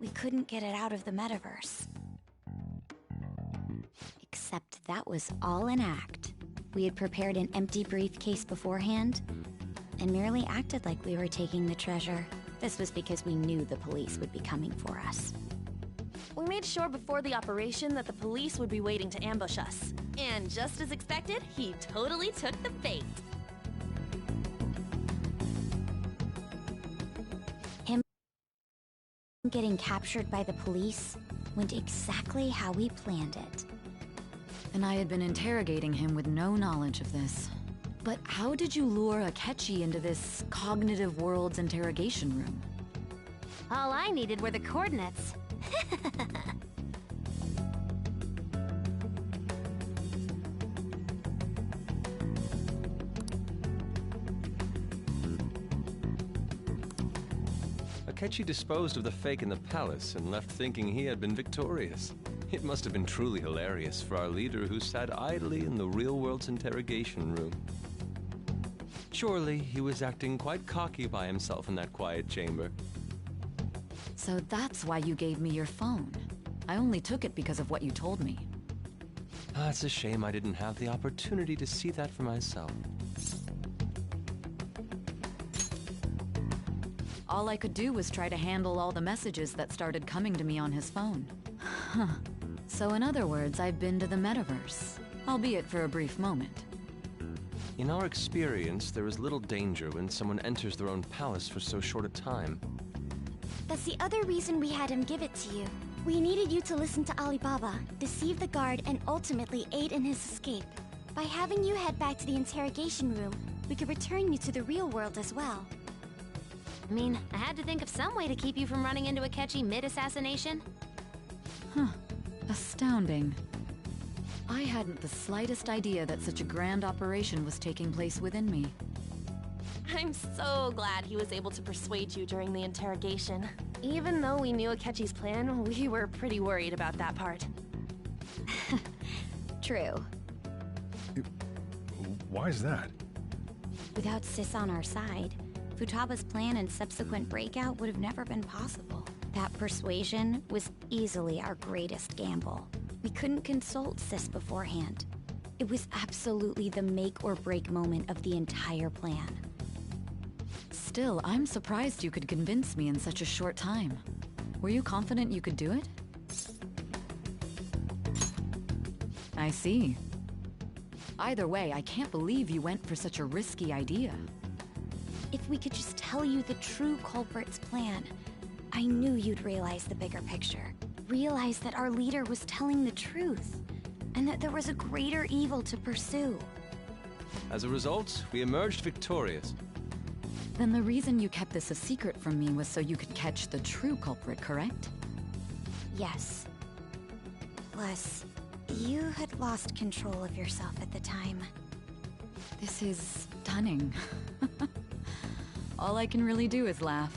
we couldn't get it out of the metaverse. Except that was all an act. We had prepared an empty briefcase beforehand, and merely acted like we were taking the treasure. This was because we knew the police would be coming for us. We made sure before the operation that the police would be waiting to ambush us. And just as expected, he totally took the bait. Him getting captured by the police went exactly how we planned it. And I had been interrogating him with no knowledge of this. But how did you lure Akechi into this cognitive world's interrogation room? All I needed were the coordinates. Akechi disposed of the fake in the palace and left thinking he had been victorious. It must have been truly hilarious for our leader who sat idly in the real world's interrogation room. Surely he was acting quite cocky by himself in that quiet chamber. So that's why you gave me your phone. I only took it because of what you told me. It's a shame I didn't have the opportunity to see that for myself. All I could do was try to handle all the messages that started coming to me on his phone. Huh. So in other words, I've been to the metaverse, albeit for a brief moment. In our experience, there is little danger when someone enters their own palace for so short a time. That's the other reason we had him give it to you. We needed you to listen to Alibaba, deceive the guard, and ultimately aid in his escape. By having you head back to the interrogation room, we could return you to the real world as well. I mean, I had to think of some way to keep you from running into Akechi mid-assassination. Huh. Astounding. I hadn't the slightest idea that such a grand operation was taking place within me. I'm so glad he was able to persuade you during the interrogation. Even though we knew Akechi's plan, we were pretty worried about that part. True. Why is that? Without Sis on our side, Futaba's plan and subsequent breakout would have never been possible. That persuasion was easily our greatest gamble. We couldn't consult Sis beforehand. It was absolutely the make or break moment of the entire plan. Still, I'm surprised you could convince me in such a short time. Were you confident you could do it? I see. Either way, I can't believe you went for such a risky idea. If we could just tell you the true culprit's plan, I knew you'd realize the bigger picture. Realize that our leader was telling the truth, and that there was a greater evil to pursue. As a result, we emerged victorious. Then the reason you kept this a secret from me was so you could catch the true culprit, correct? Yes. Plus, you had lost control of yourself at the time. This is stunning. All I can really do is laugh.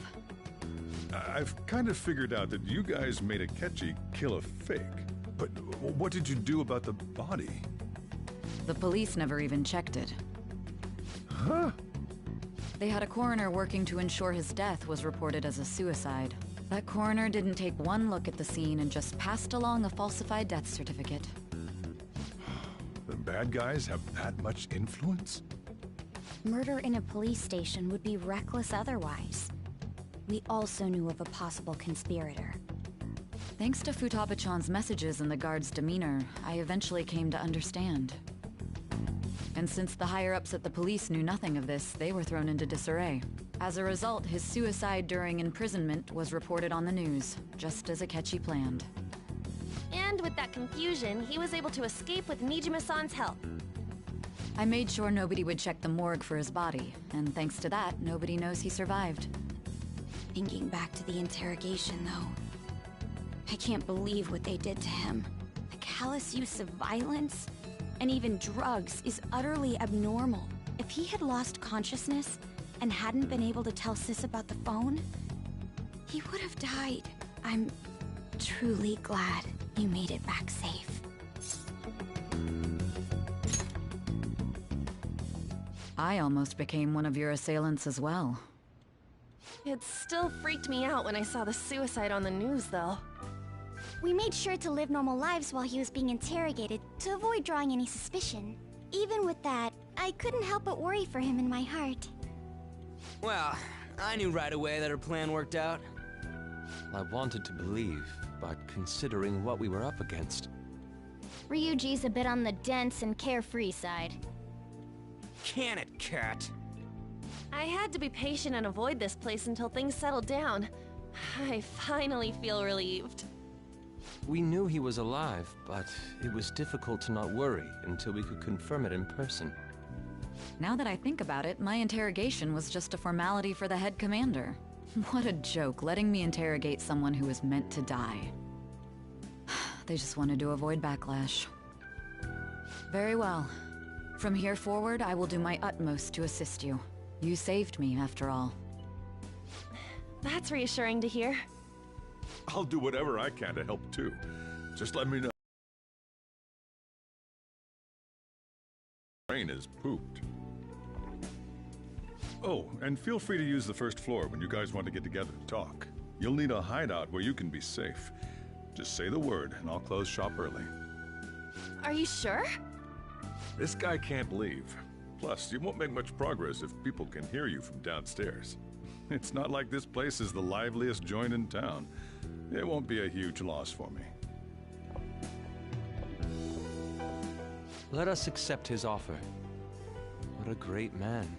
I've kind of figured out that you guys made Akechi kill a fake. But what did you do about the body? The police never even checked it. Huh? They had a coroner working to ensure his death was reported as a suicide. That coroner didn't take one look at the scene and just passed along a falsified death certificate. The bad guys have that much influence? Murder in a police station would be reckless otherwise. We also knew of a possible conspirator. Thanks to Futaba-chan's messages and the guard's demeanor, I eventually came to understand. And since the higher-ups at the police knew nothing of this, they were thrown into disarray. As a result, his suicide during imprisonment was reported on the news, just as Akechi planned. And with that confusion, he was able to escape with Nijima-san's help. I made sure nobody would check the morgue for his body, and thanks to that, nobody knows he survived. Thinking back to the interrogation, though, I can't believe what they did to him. The callous use of violence, and even drugs, is utterly abnormal. If he had lost consciousness and hadn't been able to tell Sis about the phone, he would have died. I'm truly glad you made it back safe. I almost became one of your assailants as well. It still freaked me out when I saw the suicide on the news, though. We made sure to live normal lives while he was being interrogated to avoid drawing any suspicion. Even with that, I couldn't help but worry for him in my heart. Well, I knew right away that her plan worked out. I wanted to believe, but considering what we were up against... Ryuji's a bit on the dense and carefree side. Can it, Cat? I had to be patient and avoid this place until things settled down. I finally feel relieved. We knew he was alive, but it was difficult to not worry until we could confirm it in person. Now that I think about it, my interrogation was just a formality for the head commander. What a joke, letting me interrogate someone who was meant to die. They just wanted to avoid backlash. Very well. From here forward, I will do my utmost to assist you. You saved me, after all. That's reassuring to hear. I'll do whatever I can to help too. Just let me know. Brain is pooped. Oh, and feel free to use the first floor when you guys want to get together and talk. You'll need a hideout where you can be safe. Just say the word, and I'll close shop early. Are you sure? This guy can't leave. Plus, you won't make much progress if people can hear you from downstairs. It's not like this place is the liveliest joint in town. It won't be a huge loss for me. Let us accept his offer. What a great man.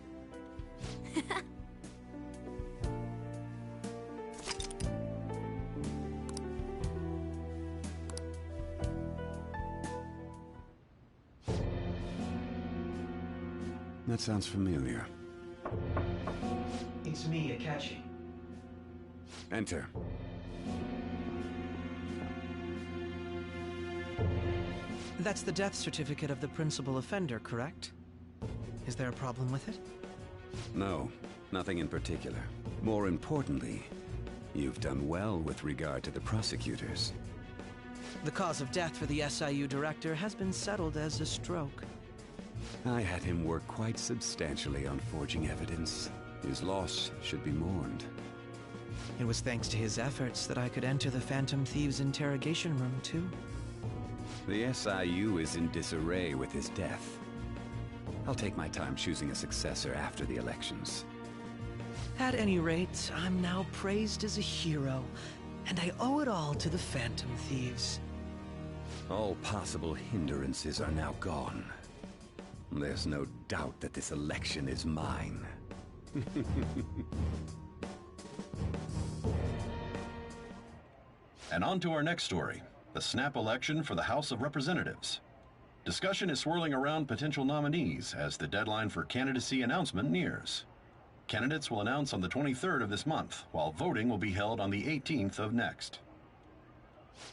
That sounds familiar. It's me, Akechi. Enter. That's the death certificate of the principal offender, correct? Is there a problem with it? No, nothing in particular. More importantly, you've done well with regard to the prosecutors. The cause of death for the SIU director has been settled as a stroke. I had him work quite substantially on forging evidence. His loss should be mourned. It was thanks to his efforts that I could enter the Phantom Thieves' interrogation room, too. The SIU is in disarray with his death. I'll take my time choosing a successor after the elections. At any rate, I'm now praised as a hero, and I owe it all to the Phantom Thieves. All possible hindrances are now gone. There's no doubt that this election is mine. And on to our next story, the snap election for the House of Representatives. Discussion is swirling around potential nominees as the deadline for candidacy announcement nears. Candidates will announce on the 23rd of this month, while voting will be held on the 18th of next.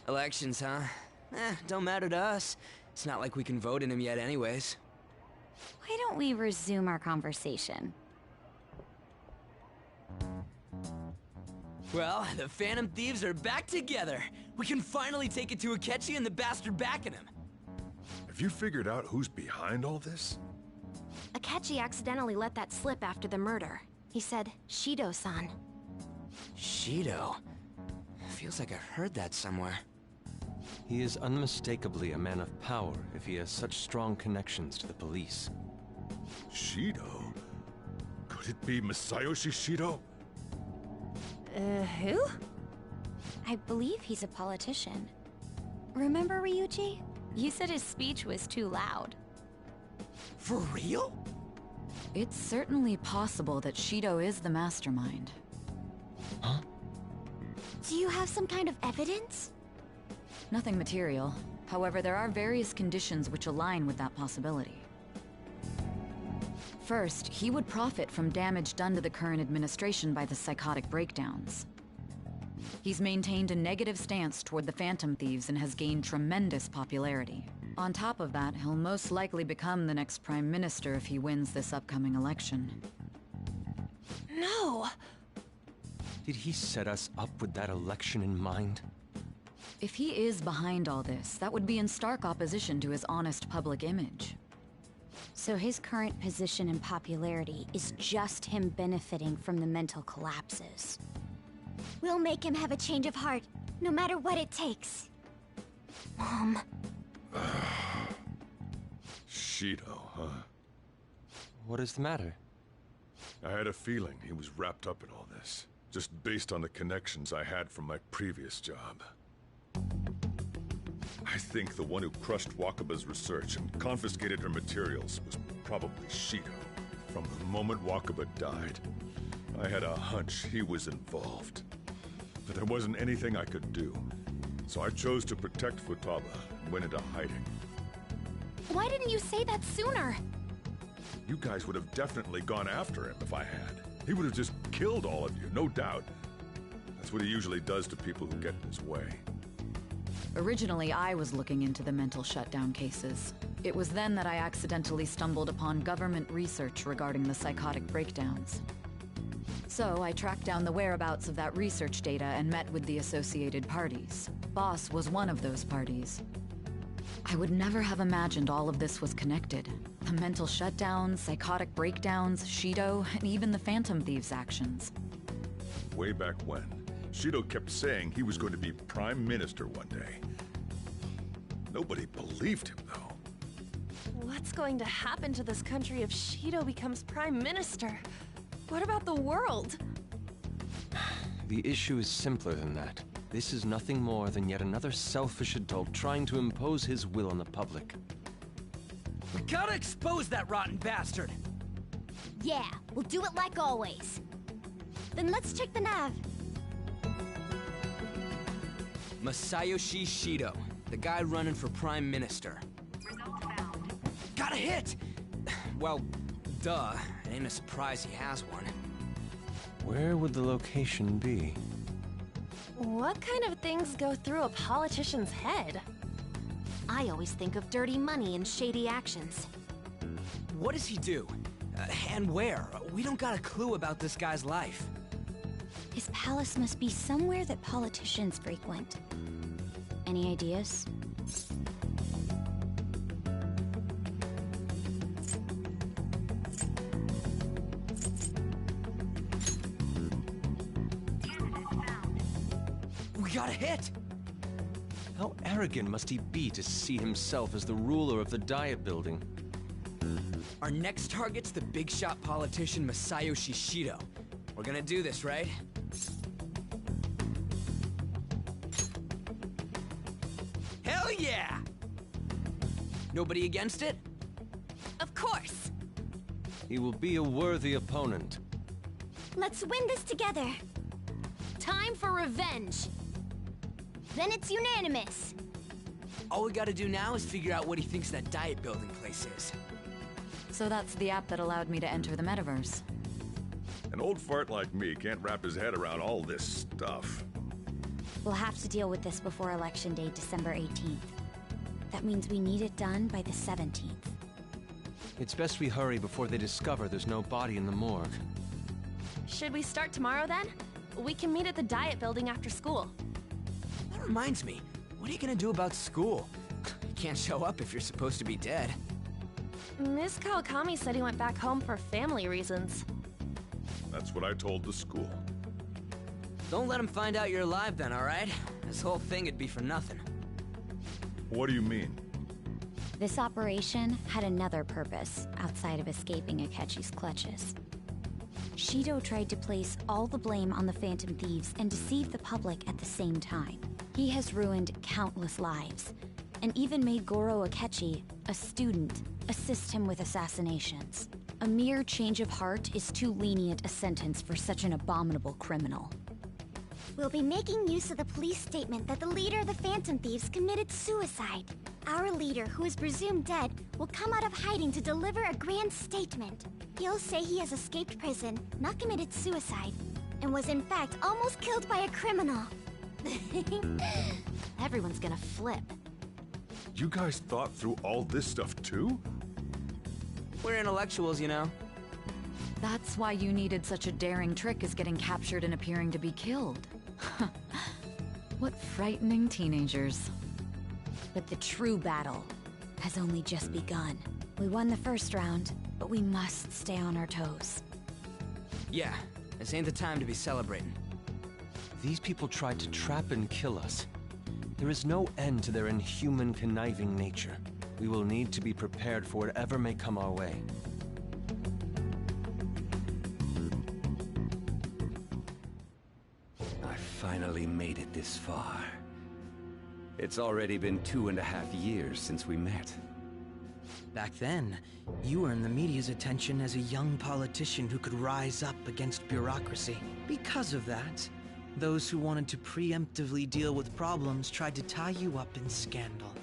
Elections, huh? Don't matter to us. It's not like we can vote in them yet anyways. Why don't we resume our conversation? Well, the Phantom Thieves are back together. We can finally take it to Akechi and the bastard backing him. Have you figured out who's behind all this? Akechi accidentally let that slip after the murder. He said, Shido-san. Shido? Feels like I've heard that somewhere. He is unmistakably a man of power if he has such strong connections to the police. Shido? Could it be Masayoshi Shido? Who? I believe he's a politician. Remember, Ryuji? You said his speech was too loud. For real? It's certainly possible that Shido is the mastermind. Do you have some kind of evidence? Nothing material. However, there are various conditions which align with that possibility. First, he would profit from damage done to the current administration by the psychotic breakdowns. He's maintained a negative stance toward the Phantom Thieves and has gained tremendous popularity. On top of that, he'll most likely become the next Prime Minister if he wins this upcoming election. No! Did he set us up with that election in mind? If he is behind all this, that would be in stark opposition to his honest public image. So his current position and popularity is just him benefiting from the mental collapses. We'll make him have a change of heart, no matter what it takes. Mom. Shido, huh? What is the matter? I had a feeling he was wrapped up in all this, just based on the connections I had from my previous job. I think the one who crushed Wakaba's research and confiscated her materials was probably Shido. From the moment Wakaba died, I had a hunch he was involved. But there wasn't anything I could do. So I chose to protect Futaba and went into hiding. Why didn't you say that sooner? You guys would have definitely gone after him if I had. He would have just killed all of you, no doubt. That's what he usually does to people who get in his way. Originally, I was looking into the mental shutdown cases. It was then that I accidentally stumbled upon government research regarding the psychotic breakdowns. So I tracked down the whereabouts of that research data and met with the associated parties. Boss was one of those parties. I would never have imagined all of this was connected. The mental shutdowns, psychotic breakdowns, Shido, and even the Phantom Thieves' actions. Way back when, Shido kept saying he was going to be Prime Minister one day. Nobody believed him, though. What's going to happen to this country if Shido becomes Prime Minister? What about the world? The issue is simpler than that. This is nothing more than yet another selfish adult trying to impose his will on the public. We gotta expose that rotten bastard! Yeah, we'll do it like always. Then let's check the nav. Masayoshi Shido, the guy running for Prime Minister. Got a hit! Well, duh. It ain't a surprise he has one. Where would the location be? What kind of things go through a politician's head? I always think of dirty money and shady actions. What does he do? And where? We don't got a clue about this guy's life. His palace must be somewhere that politicians frequent. Any ideas? We got a hit! How arrogant must he be to see himself as the ruler of the Diet Building? Our next target's the big shot politician Masayoshi Shido. We're gonna do this, right? Hell yeah! Nobody against it? Of course! He will be a worthy opponent. Let's win this together. Time for revenge! Then it's unanimous. All we gotta do now is figure out what he thinks that Diet Building place is. So that's the app that allowed me to enter the metaverse. An old fart like me can't wrap his head around all this stuff. We'll have to deal with this before Election Day, December 18th. That means we need it done by the 17th. It's best we hurry before they discover there's no body in the morgue. Should we start tomorrow then? We can meet at the Diet Building after school. That reminds me, what are you gonna do about school? You can't show up if you're supposed to be dead. Ms. Kawakami said he went back home for family reasons. That's what I told the school. Don't let him find out you're alive then, alright? This whole thing would be for nothing. What do you mean? This operation had another purpose outside of escaping Akechi's clutches. Shido tried to place all the blame on the Phantom Thieves and deceive the public at the same time. He has ruined countless lives, and even made Goro Akechi, a student, assist him with assassinations. A mere change of heart is too lenient a sentence for such an abominable criminal. We'll be making use of the police statement that the leader of the Phantom Thieves committed suicide. Our leader, who is presumed dead, will come out of hiding to deliver a grand statement. He'll say he has escaped prison, not committed suicide, and was in fact almost killed by a criminal. Everyone's gonna flip. You guys thought through all this stuff too? We're intellectuals, you know. That's why you needed such a daring trick as getting captured and appearing to be killed. What frightening teenagers. But the true battle has only just begun. We won the first round, but we must stay on our toes. Yeah, this ain't the time to be celebrating. These people tried to trap and kill us. There is no end to their inhuman, conniving nature. We will need to be prepared for whatever may come our way. I finally made it this far. It's already been 2.5 years since we met. Back then, you earned the media's attention as a young politician who could rise up against bureaucracy. Because of that, those who wanted to preemptively deal with problems tried to tie you up in scandal.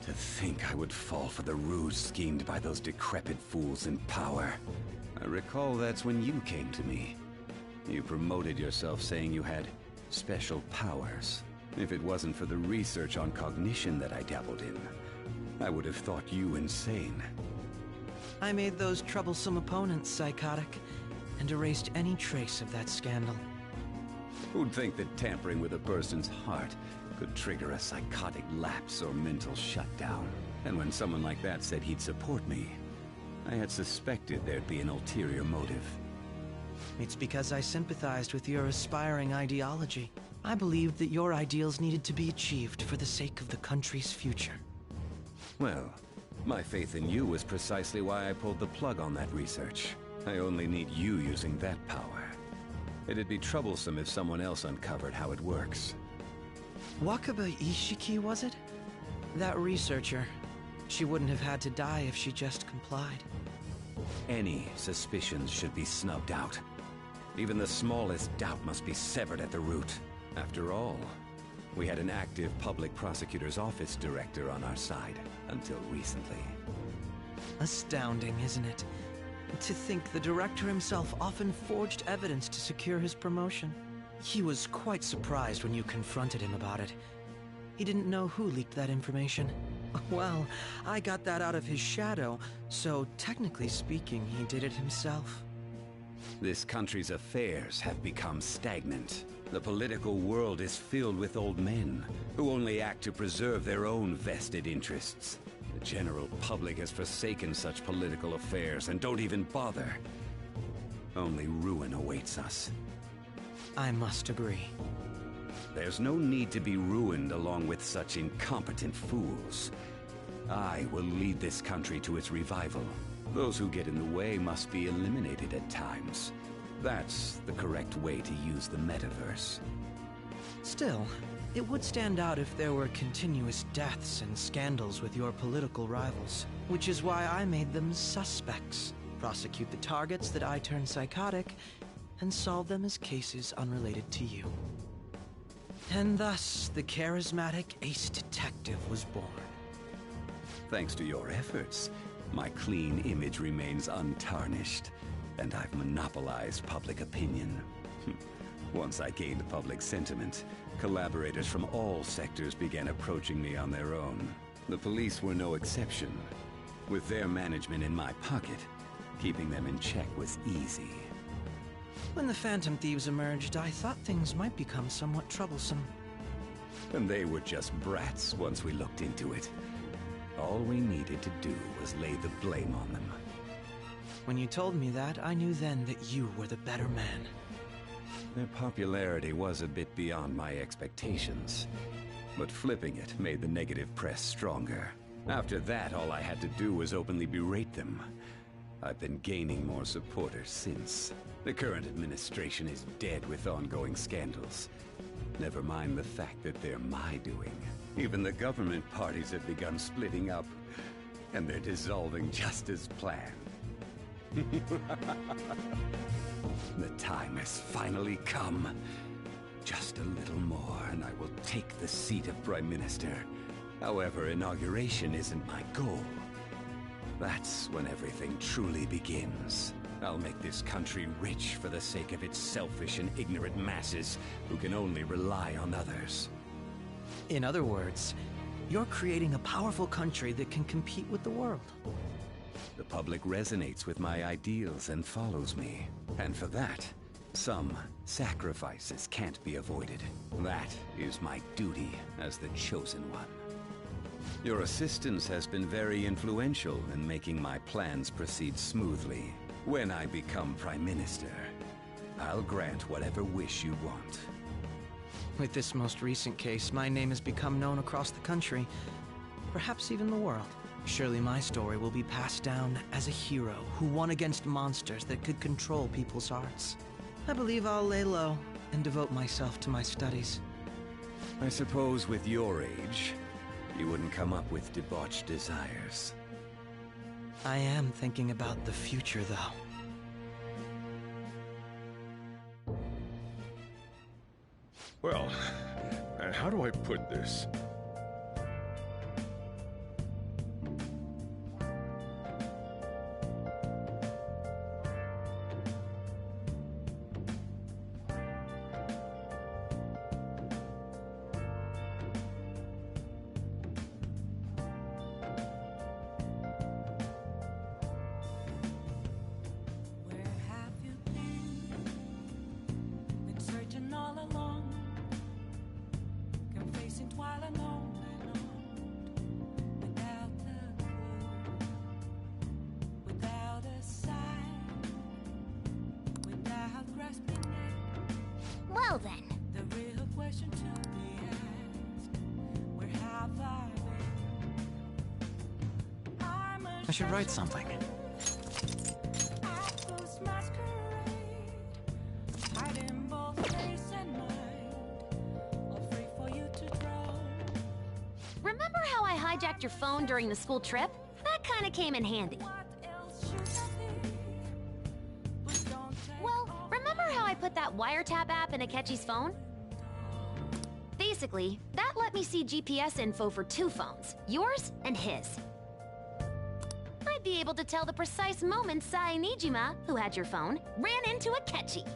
To think I would fall for the ruse schemed by those decrepit fools in power. I recall that's when you came to me. You promoted yourself saying you had special powers. If it wasn't for the research on cognition that I dabbled in, I would have thought you insane. I made those troublesome opponents psychotic, and erased any trace of that scandal. Who'd think that tampering with a person's heart could trigger a psychotic lapse or mental shutdown? And when someone like that said he'd support me, I had suspected there'd be an ulterior motive. It's because I sympathized with your aspiring ideology. I believed that your ideals needed to be achieved for the sake of the country's future. Well, my faith in you was precisely why I pulled the plug on that research. I only need you using that power. It'd be troublesome if someone else uncovered how it works. Wakaba Ishiki, was it? That researcher. She wouldn't have had to die if she just complied. Any suspicions should be snubbed out. Even the smallest doubt must be severed at the root. After all, we had an active public prosecutor's office director on our side, until recently. Astounding, isn't it? To think the director himself often forged evidence to secure his promotion. He was quite surprised when you confronted him about it. He didn't know who leaked that information. Well, I got that out of his shadow, so technically speaking, he did it himself. This country's affairs have become stagnant. The political world is filled with old men who only act to preserve their own vested interests. The general public has forsaken such political affairs and don't even bother. Only ruin awaits us. I must agree. There's no need to be ruined along with such incompetent fools. I will lead this country to its revival. Those who get in the way must be eliminated at times. That's the correct way to use the metaverse. Still, it would stand out if there were continuous deaths and scandals with your political rivals, which is why I made them suspects. Prosecute the targets that I turn psychotic, and solve them as cases unrelated to you. And thus, the charismatic ace detective was born. Thanks to your efforts, my clean image remains untarnished, and I've monopolized public opinion. Once I gained public sentiment, collaborators from all sectors began approaching me on their own. The police were no exception. With their management in my pocket, keeping them in check was easy. When the Phantom Thieves emerged, I thought things might become somewhat troublesome. And they were just brats once we looked into it. All we needed to do was lay the blame on them. When you told me that, I knew then that you were the better man. Their popularity was a bit beyond my expectations, but flipping it made the negative press stronger. After that, all I had to do was openly berate them. I've been gaining more supporters since. The current administration is dead with ongoing scandals. Never mind the fact that they're my doing. Even the government parties have begun splitting up, and they're dissolving just as planned. The time has finally come. Just a little more, and I will take the seat of Prime Minister. However, inauguration isn't my goal. That's when everything truly begins. I'll make this country rich for the sake of its selfish and ignorant masses who can only rely on others. In other words, you're creating a powerful country that can compete with the world. The public resonates with my ideals and follows me. And for that, some sacrifices can't be avoided. That is my duty as the Chosen One. Your assistance has been very influential in making my plans proceed smoothly. When I become Prime Minister, I'll grant whatever wish you want. With this most recent case, my name has become known across the country, perhaps even the world. Surely my story will be passed down as a hero who won against monsters that could control people's hearts. I believe I'll lay low and devote myself to my studies. I suppose with your age, you wouldn't come up with debauched desires. I am thinking about the future, though. Well, how do I put this? Well then. The real question to be asked, where have I been? I should write something. Remember how I hijacked your phone during the school trip? That kinda came in handy. Well, remember how I put that wiretap app in Akechi's phone? Basically, that let me see GPS info for 2 phones, yours and his. I'd be able to tell the precise moment Sae Nijima, who had your phone, ran into Akechi.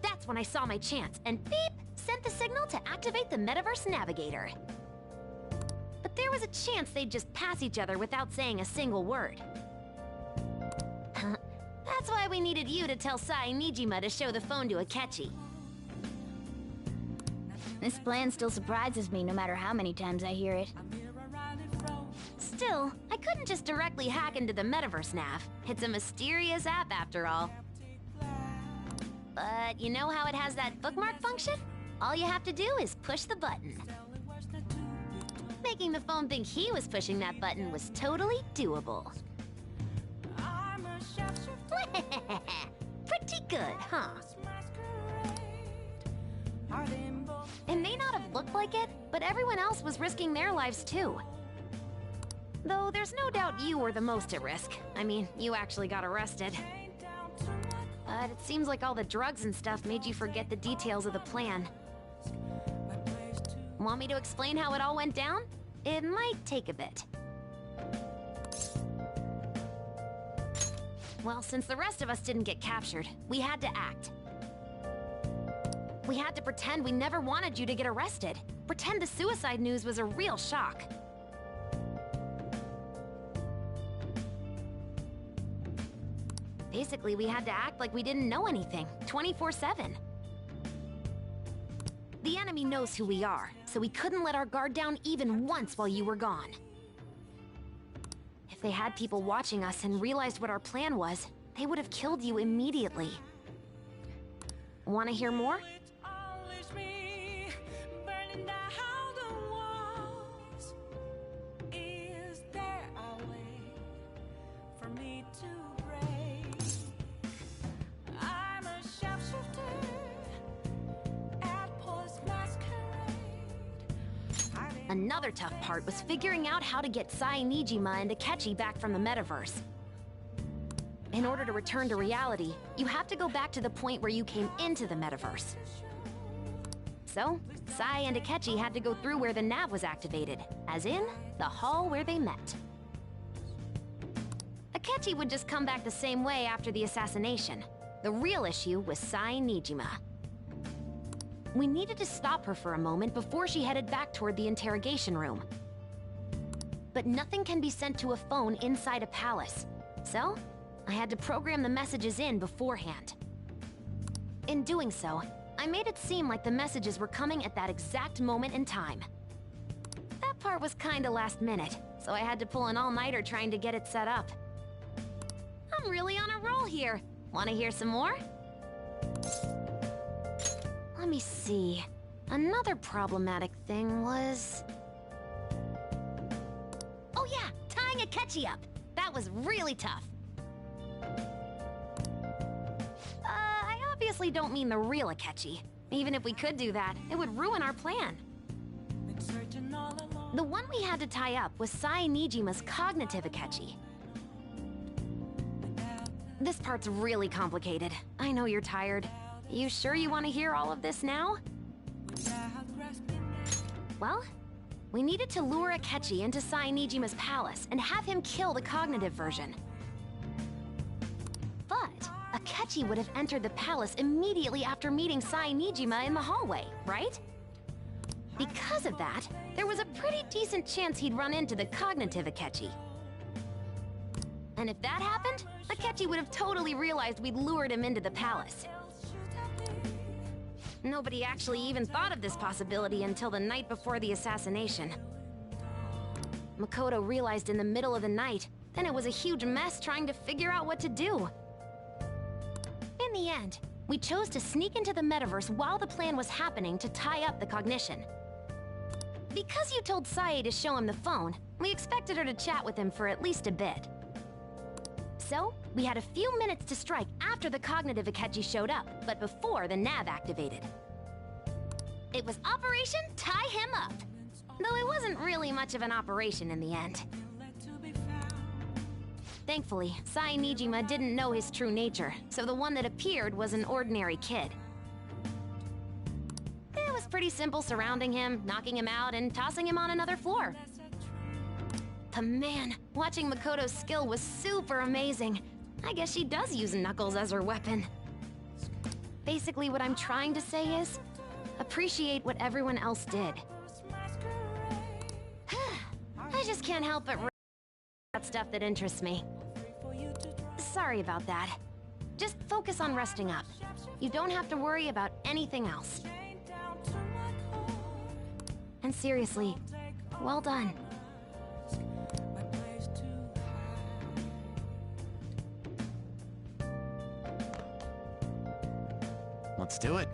That's when I saw my chance, and beep, sent the signal to activate the Metaverse Navigator. But there was a chance they'd just pass each other without saying a single word. That's why we needed you to tell Sae Nijima to show the phone to Akechi. This plan still surprises me no matter how many times I hear it. Still, I couldn't just directly hack into the Metaverse Nav. It's a mysterious app after all. But you know how it has that bookmark function? All you have to do is push the button. Making the phone think he was pushing that button was totally doable. Pretty good, huh? It may not have looked like it, but everyone else was risking their lives too. Though there's no doubt you were the most at risk. I mean, you actually got arrested. But it seems like all the drugs and stuff made you forget the details of the plan. Want me to explain how it all went down? It might take a bit. Well, since the rest of us didn't get captured, we had to act. We had to pretend we never wanted you to get arrested. Pretend the suicide news was a real shock. Basically, we had to act like we didn't know anything, 24/7. The enemy knows who we are, so we couldn't let our guard down even once while you were gone. If they had people watching us and realized what our plan was, they would have killed you immediately. Want to hear more? Is there a way for me Another tough part was figuring out how to get Sai Nijima and Akechi back from the metaverse. In order to return to reality, you have to go back to the point where you came into the metaverse. So, Sai and Akechi had to go through where the nav was activated, as in, the hall where they met. Akechi would just come back the same way after the assassination. The real issue was Sai Nijima. We needed to stop her for a moment before she headed back toward the interrogation room. But nothing can be sent to a phone inside a palace, so I had to program the messages in beforehand. In doing so, I made it seem like the messages were coming at that exact moment in time. That part was kinda last minute, so I had to pull an all-nighter trying to get it set up. I'm really on a roll here. Wanna hear some more? Let me see. Another problematic thing was... Oh yeah, tying Akechi up. That was really tough. I obviously don't mean the real Akechi. Even if we could do that, it would ruin our plan. The one we had to tie up was Sai Nijima's cognitive Akechi. This part's really complicated. I know you're tired. You sure you want to hear all of this now? Well, we needed to lure Akechi into Sai Nijima's palace and have him kill the cognitive version. But Akechi would have entered the palace immediately after meeting Sai Nijima in the hallway, right? Because of that, there was a pretty decent chance he'd run into the cognitive Akechi. And if that happened, Akechi would have totally realized we'd lured him into the palace. Nobody actually even thought of this possibility until the night before the assassination. Makoto realized in the middle of the night, then it was a huge mess trying to figure out what to do. In the end, we chose to sneak into the metaverse while the plan was happening to tie up the cognition. Because you told Sae to show him the phone, we expected her to chat with him for at least a bit. So, we had a few minutes to strike after the cognitive Akechi showed up, but before the nav activated. It was Operation Tie Him Up, though it wasn't really much of an operation in the end. Thankfully, Sai Nijima didn't know his true nature, so the one that appeared was an ordinary kid. It was pretty simple surrounding him, knocking him out, and tossing him on another floor. But man, watching Makoto's skill was super amazing. I guess she does use Knuckles as her weapon. Basically, what I'm trying to say is, appreciate what everyone else did. I just can't help but that stuff that interests me. Sorry about that. Just focus on resting up. You don't have to worry about anything else. And seriously, well done. Let's do it.